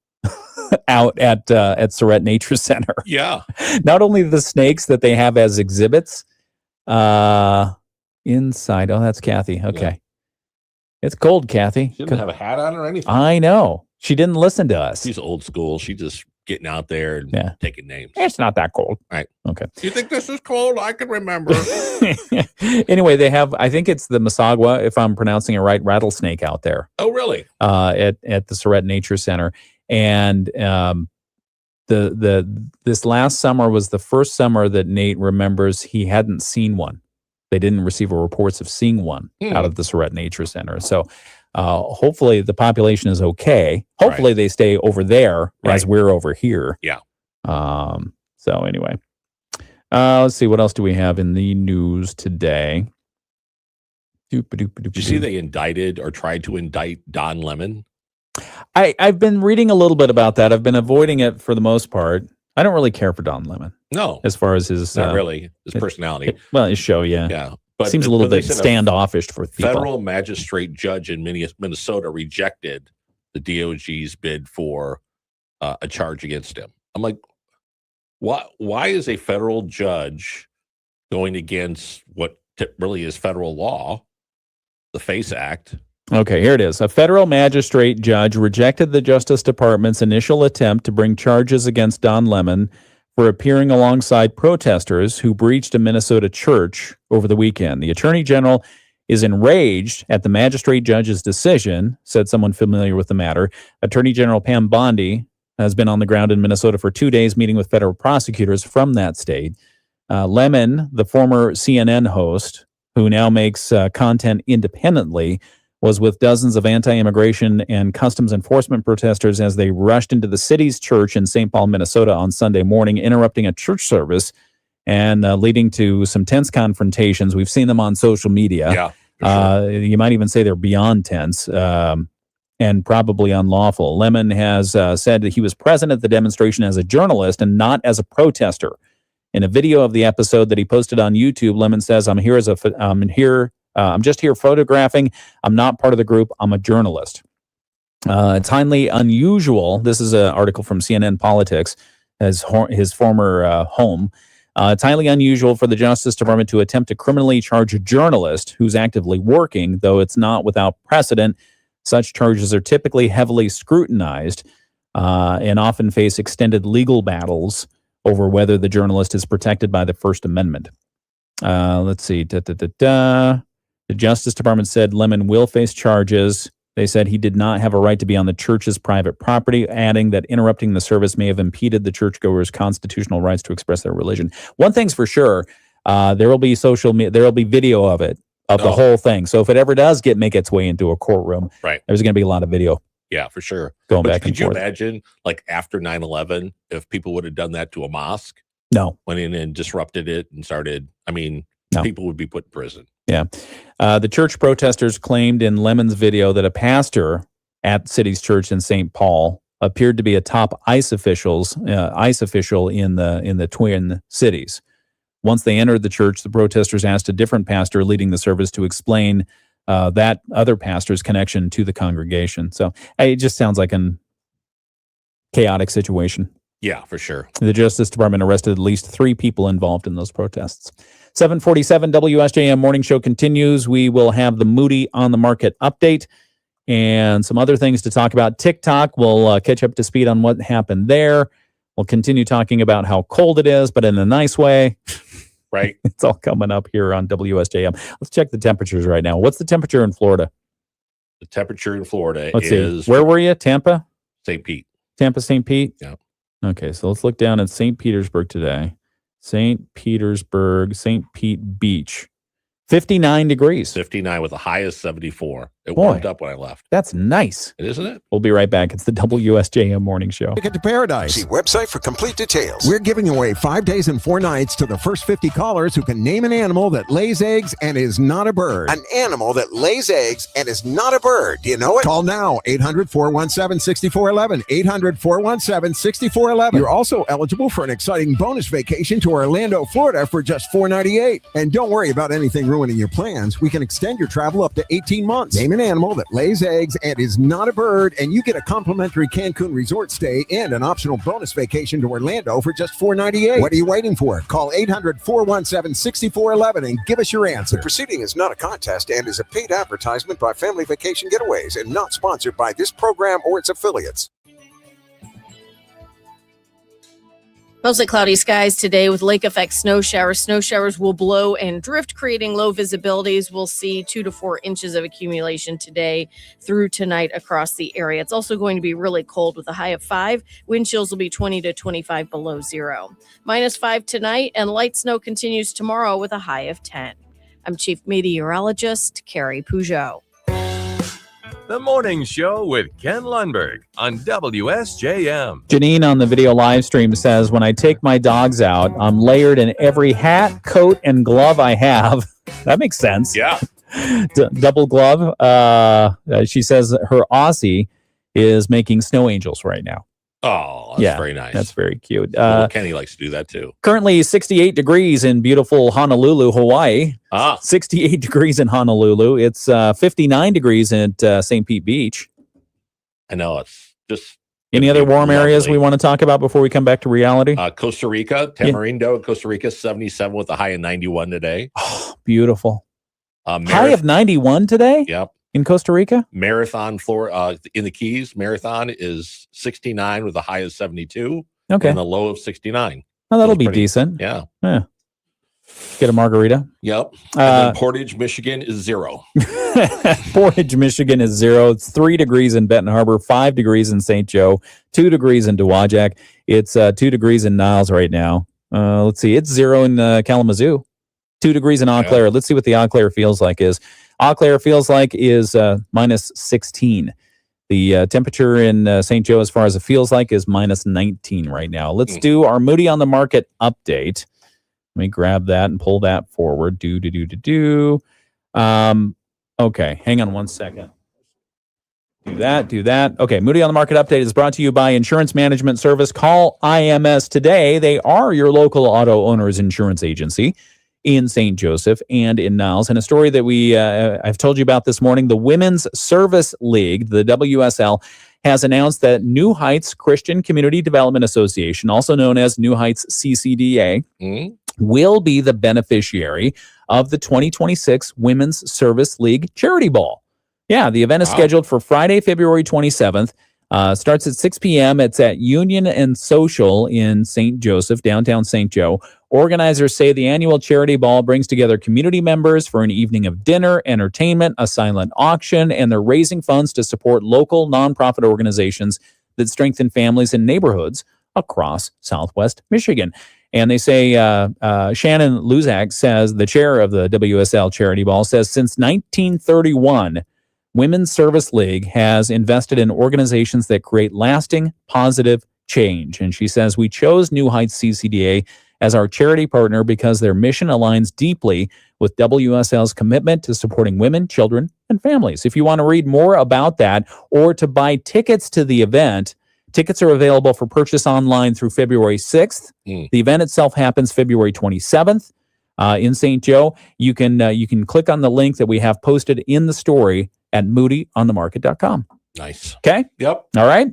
out at Surratt Nature Center. Yeah. Not only the snakes that they have as exhibits inside. Oh, that's Kathy. Okay. Yeah. It's cold, Kathy. She didn't have a hat on or anything. I know. She didn't listen to us. She's old school. She's just getting out there and taking names. It's not that cold. Right. Okay. You think this is cold? I can remember. Anyway, they have, I think it's the Masagua, if I'm pronouncing it right, rattlesnake out there. Oh, really? At the Surratt Nature Center. And this last summer was the first summer that Nate remembers he hadn't seen one. They didn't receive reports of seeing one out of the Surratt Nature Center. So hopefully the population is okay. Hopefully they stay over there as we're over here. Yeah. So anyway, let's see. What else do we have in the news today? Did you see they indicted or tried to indict Don Lemon? I've been reading a little bit about that. I've been avoiding it for the most part. I don't really care for Don Lemon. No. As far as his... Not really. His personality. His show, yeah. Yeah. But seems a little bit standoffish for people. Federal magistrate judge in Minnesota rejected the DOJ's bid for a charge against him. I'm like, why is a federal judge going against what really is federal law, the FACE Act, Okay, here it is. A federal magistrate judge rejected the Justice Department's initial attempt to bring charges against Don Lemon for appearing alongside protesters who breached a Minnesota church over the weekend. The attorney general is enraged at the magistrate judge's decision, said someone familiar with the matter. Attorney General Pam Bondi has been on the ground in Minnesota for 2 days, meeting with federal prosecutors from that state. Lemon, the former CNN host, who now makes content independently, was with dozens of anti-immigration and customs enforcement protesters as they rushed into the city's church in St. Paul, Minnesota on Sunday morning, interrupting a church service and leading to some tense confrontations. We've seen them on social media. Yeah, for sure. You might even say they're beyond tense and probably unlawful. Lemon has said that he was present at the demonstration as a journalist and not as a protester. In a video of the episode that he posted on YouTube, Lemon says, I'm just here photographing. I'm not part of the group. I'm a journalist. It's highly unusual. This is an article from CNN Politics, his former home. It's highly unusual for the Justice Department to attempt to criminally charge a journalist who's actively working, though it's not without precedent. Such charges are typically heavily scrutinized and often face extended legal battles over whether the journalist is protected by the First Amendment. Let's see. The Justice Department said Lemon will face charges. They said he did not have a right to be on the church's private property, adding that interrupting the service may have impeded the churchgoers' constitutional rights to express their religion. One thing's for sure, there will be video of it, of the whole thing. So if it ever does make its way into a courtroom, right, there's going to be a lot of video. Yeah, for sure. Going but back and forth. Could you imagine, like after 9/11, if people would have done that to a mosque? No. Went in and disrupted it and started, people would be put in prison. Yeah. The church protesters claimed in Lemon's video that a pastor at City's church in St. Paul appeared to be a top ICE official in the Twin Cities. Once they entered the church, the protesters asked a different pastor leading the service to explain that other pastor's connection to the congregation. So it just sounds like a chaotic situation. Yeah, for sure. The Justice Department arrested at least 3 people involved in those protests. 747 WSJM Morning Show continues. We will have the Moody on the Market update and some other things to talk about. TikTok, we'll catch up to speed on what happened there. We'll continue talking about how cold it is, but in a nice way. Right. It's all coming up here on WSJM. Let's check the temperatures right now. What's the temperature in Florida? The temperature in Florida is... See. Where were you? Tampa? St. Pete. Tampa, St. Pete? Yeah. Okay, so let's look down at St. Petersburg today. St. Petersburg, St. Pete Beach. 59 degrees. 59 with a high of 74. It warmed up when I left. That's nice. Isn't it? We'll be right back. It's the WSJM Morning Show. Ticket to Paradise. See website for complete details. We're giving away 5 days and 4 nights to the first 50 callers who can name an animal that lays eggs and is not a bird. An animal that lays eggs and is not a bird. Do you know it? Call now. 800-417-6411. 800-417-6411. You're also eligible for an exciting bonus vacation to Orlando, Florida for just $498. And don't worry about anything ruining your plans. We can extend your travel up to 18 months. Name an animal that lays eggs and is not a bird, and you get a complimentary Cancun resort stay and an optional bonus vacation to Orlando for just $498. What are you waiting for? Call 800-417-6411 and give us your answer. The proceeding is not a contest and is a paid advertisement by Family Vacation Getaways and not sponsored by this program or its affiliates. Mostly cloudy skies today with lake effect snow showers. Snow showers will blow and drift, creating low visibilities. We'll see 2 to 4 inches of accumulation today through tonight across the area. It's also going to be really cold with a high of 5. Wind chills will be 20 to 25 below zero. -5 tonight, and light snow continues tomorrow with a high of 10. I'm Chief Meteorologist Carrie Peugeot. The Morning Show with Ken Lundberg on WSJM. Janine on the video live stream says, when I take my dogs out, I'm layered in every hat, coat, and glove I have. That makes sense. Yeah. Double glove. She says her Aussie is making snow angels right now. Oh, that's very nice. That's very cute. Little Kenny likes to do that too. Currently 68 degrees in beautiful Honolulu, Hawaii. 68 degrees in Honolulu. It's 59 degrees at St. Pete Beach. I know. It's just... Any other warm areas we want to talk about before we come back to reality? Costa Rica, Tamarindo, Costa Rica, 77 with a high of 91 today. Oh, beautiful. High of 91 today? Yep. in Costa Rica? Marathon in the Keys, Marathon is 69 with a high of 72 Okay. and a low of 69. Oh, that'll So be pretty- decent. Yeah. Get a margarita. Yep. And then Portage, Michigan is 0. Portage, Michigan is 0. It's 3 degrees in Benton Harbor, 5 degrees in St. Joe, 2 degrees in Dowagiac. It's 2 degrees in Niles right now. Let's see. It's 0 in Kalamazoo, 2 degrees in Eau Claire. Let's see what the Eau Claire feels like is. Eau Claire feels like is minus 16. The temperature in St. Joe, as far as it feels like, is minus 19 right now. Let's do our Moody on the Market update. Let me grab that and pull that forward. Okay, hang on one second. Do that. Okay, Moody on the Market update is brought to you by Insurance Management Service. Call IMS today. They are your local auto owners insurance agency in St. Joseph and in Niles. And a story that I've told you about this morning, the Women's Service League, the WSL, has announced that New Heights Christian Community Development Association, also known as New Heights CCDA, will be the beneficiary of the 2026 Women's Service League Charity Ball. Yeah, the event is scheduled for Friday, February 27th. Starts at 6 p.m. It's at Union and Social in St. Joseph, downtown St. Joe. Organizers say the annual charity ball brings together community members for an evening of dinner, entertainment, a silent auction, and they're raising funds to support local nonprofit organizations that strengthen families and neighborhoods across Southwest Michigan. And they say Shannon Luzak says, the chair of the WSL Charity Ball, says since 1931, Women's Service League has invested in organizations that create lasting, positive change. And she says, we chose New Heights CCDA as our charity partner because their mission aligns deeply with WSL's commitment to supporting women, children, and families. If you want to read more about that or to buy tickets to the event, tickets are available for purchase online through February 6th. The event itself happens February 27th in St. Joe. You can click on the link that we have posted in the story at moodyonthemarket.com. Nice. Okay? Yep. All right.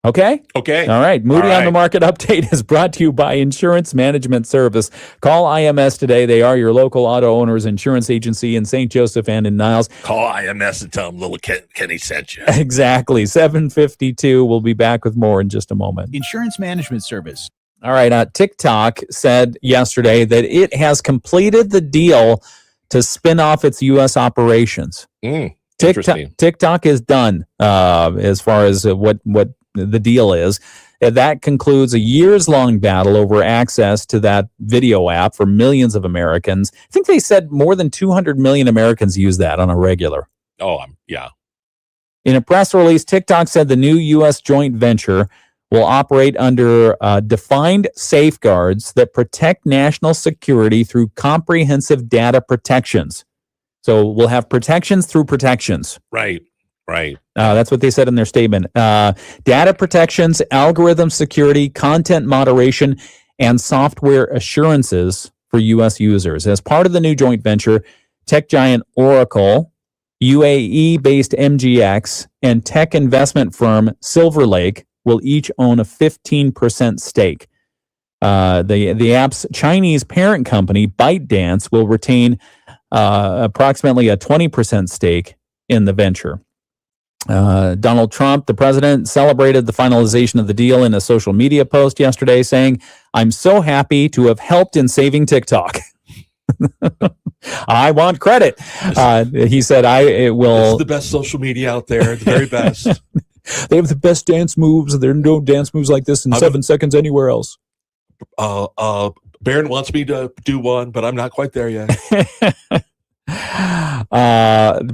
Okay? Okay. All right. Moody All on the right. Market update is brought to you by Insurance Management Service. Call IMS today. They are your local auto owners insurance agency in St. Joseph and in Niles. Call IMS and tell them little Kenny sent you. Exactly. 7:52. We'll be back with more in just a moment. Insurance Management Service. All right. TikTok said yesterday that it has completed the deal to spin off its U.S. operations. TikTok is done as far as what the deal is. That concludes a years-long battle over access to that video app for millions of Americans. I think they said more than 200 million Americans use that on a regular. Yeah. In a press release, TikTok said the new U.S. joint venture will operate under defined safeguards that protect national security through comprehensive data protections. So we'll have protections through protections. Right. That's what they said in their statement. Data protections, algorithm security, content moderation, and software assurances for U.S. users. As part of the new joint venture, tech giant Oracle, UAE-based MGX, and tech investment firm Silver Lake will each own a 15% stake. The app's Chinese parent company, ByteDance, will retain approximately a 20% stake in the venture. Donald Trump, the president, celebrated the finalization of the deal in a social media post yesterday, saying, "I'm so happy to have helped in saving TikTok." I want credit. He said, it will. This is the best social media out there, the very best. They have the best dance moves. There are no dance moves like this in 7 seconds anywhere else. Barron wants me to do one, but I'm not quite there yet.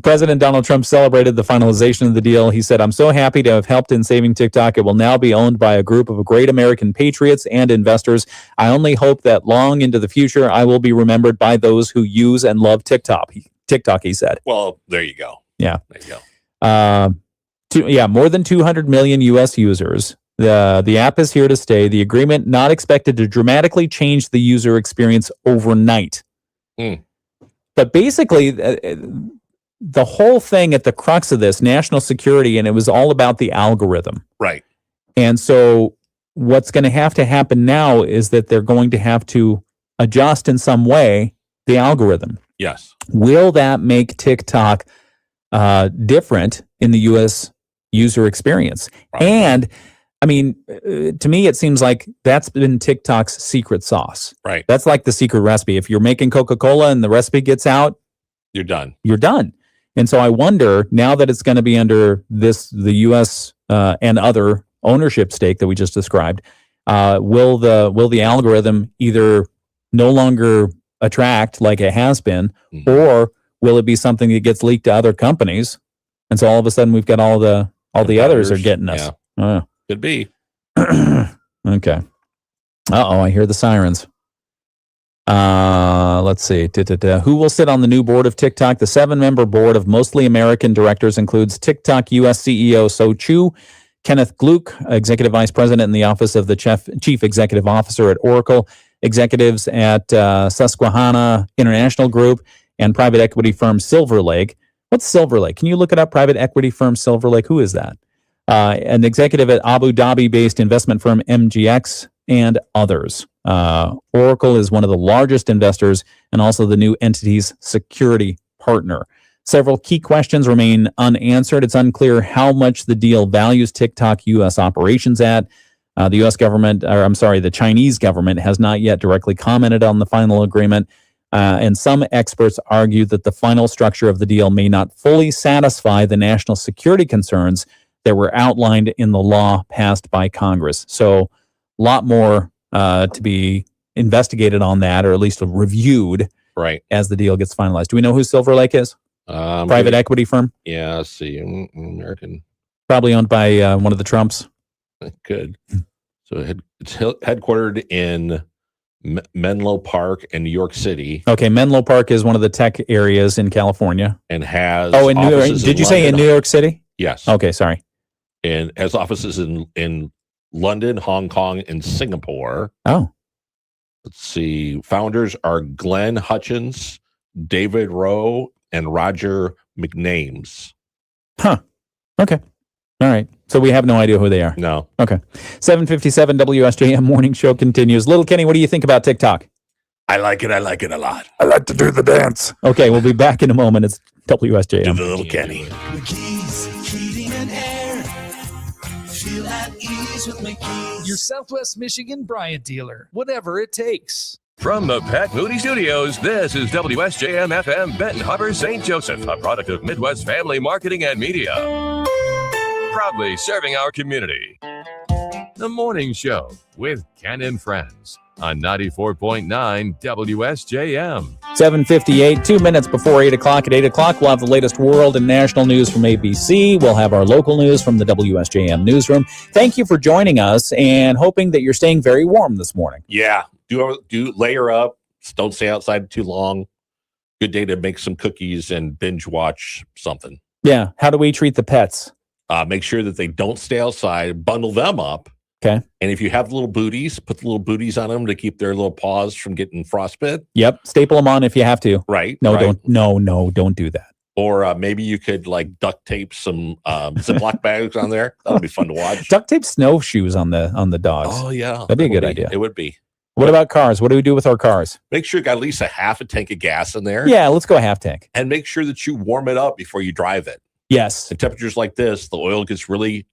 President Donald Trump celebrated the finalization of the deal. He said, "I'm so happy to have helped in saving TikTok. It will now be owned by a group of great American patriots and investors. I only hope that long into the future, I will be remembered by those who use and love TikTok," he said. Well, there you go. Yeah. There you go. More than 200 million U.S. users. The app is here to stay. The agreement not expected to dramatically change the user experience overnight. But basically, the whole thing at the crux of this, national security, and it was all about the algorithm. Right. And so what's going to happen now is that they're going to have to adjust in some way the algorithm. Yes. Will that make TikTok different in the U.S. user experience. And I mean, to me, it seems like that's been TikTok's secret sauce. Right. That's like the secret recipe. If you're making Coca-Cola and the recipe gets out, you're done. You're done. And so I wonder, now that it's going to be under the U.S. And other ownership stake that we just described, will the algorithm either no longer attract like it has been, or will it be something that gets leaked to other companies? And so all of a sudden we've got all the others are getting us. Yeah. Could be. Okay. I hear the sirens. Let's see. Who will sit on the new board of TikTok? The 7-member board of mostly American directors includes TikTok U.S. CEO So Chu, Kenneth Gluck, Executive Vice President in the Office of the Chief Executive Officer at Oracle, executives at Susquehanna International Group, and private equity firm Silver Lake. What's Silver Lake? Can you look it up? Private equity firm Silver Lake. Who is that? An executive at Abu Dhabi-based investment firm MGX, and others. Oracle is one of the largest investors and also the new entity's security partner. Several key questions remain unanswered. It's unclear how much the deal values TikTok U.S. operations at. The Chinese government has not yet directly commented on the final agreement. And some experts argue that the final structure of the deal may not fully satisfy the national security concerns that were outlined in the law passed by Congress. So a lot more to be investigated on that, or at least reviewed, right, as the deal gets finalized. Do we know who Silver Lake is? Private equity firm? Yeah, let's see. American. Probably owned by one of the Trumps. Good. So it's headquartered in Menlo Park in New York City. Okay, Menlo Park is one of the tech areas in California. And has in New York. Did you say in New York City? Yes. Okay, sorry. And has offices in London, Hong Kong, and Singapore. Oh. Let's see. Founders are Glenn Hutchins, David Rowe, and Roger McNames. Huh. Okay. All right. So we have no idea who they are. No. Okay. 7:57 WSJM morning show continues. Little Kenny, what do you think about TikTok? I like it. I like it a lot. I like to do the dance. Okay, we'll be back in a moment. It's WSJM. Do the Little Kenny. Feel at ease with McKees. Your Southwest Michigan Bryant dealer. Whatever it takes. From the Pat Moody Studios, this is WSJM FM Benton Harbor, St. Joseph, a product of Midwest Family Marketing and Media. Proudly serving our community. The Morning Show with Ken and Friends on 94.9 WSJM. 7:58, 2 minutes before 8 o'clock. At 8 o'clock, we'll have the latest world and national news from ABC. We'll have our local news from the WSJM newsroom. Thank you for joining us, and hoping that you're staying very warm this morning. Yeah. Do layer up. Don't stay outside too long. Good day to make some cookies and binge watch something. Yeah. How do we treat the pets? Make sure that they don't stay outside. Bundle them up. Okay. And if you have little booties, put the little booties on them to keep their little paws from getting frostbite. Yep. Staple them on if you have to. Right. No, right. don't do that. Or maybe you could like duct tape some Ziploc bags on there. That'll be fun to watch. Duct tape snowshoes on the dogs. Oh yeah, that'd be a good idea. It would be. What about cars? What do we do with our cars? Make sure you got at least a half a tank of gas in there. Yeah, let's go a half tank. And make sure that you warm it up before you drive it. Yes. At temperatures like this, the oil gets really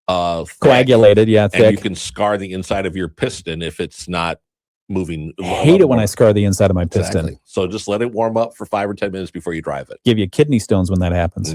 coagulated. Yeah, thick. And you can scar the inside of your piston if it's not moving. I hate it when I scar the inside of my piston. Exactly. So just let it warm up for 5 or 10 minutes before you drive it. Give you kidney stones when that happens.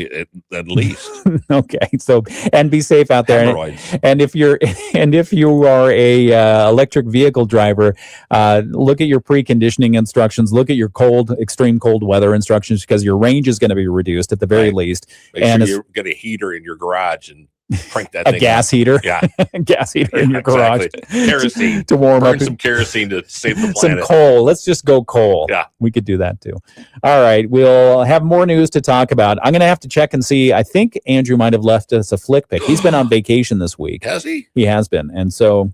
At least. Okay. So, and be safe out there. Hemorrhoids. And if you are a electric vehicle driver, look at your preconditioning instructions. Look at your extreme cold weather instructions, because your range is going to be reduced at the very least. Make sure you get a heater in your garage and crank that thing gas up. heater. Yeah. Gas heater in your garage. Exactly. Kerosene. To warm Burn up. some kerosene to save the Some planet. coal. Let's just go coal. Yeah. We could do that too. All right. We'll have more news to talk about. I'm going to have to check and see. I think Andrew might have left us a flick pick. He's been on vacation this week. Has he? He has been. And so,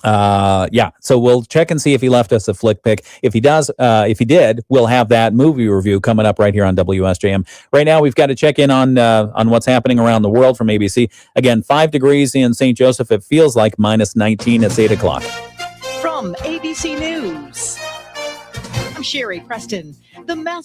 so we'll check and see if he left us a flick pick. If he does, if he did, we'll have that movie review coming up right here on WSJM. Right now, we've got to check in on what's happening around the world from ABC. Again, 5 degrees in St. Joseph. It feels like minus 19. It's 8 o'clock. From ABC News, I'm Sherry Preston. The mass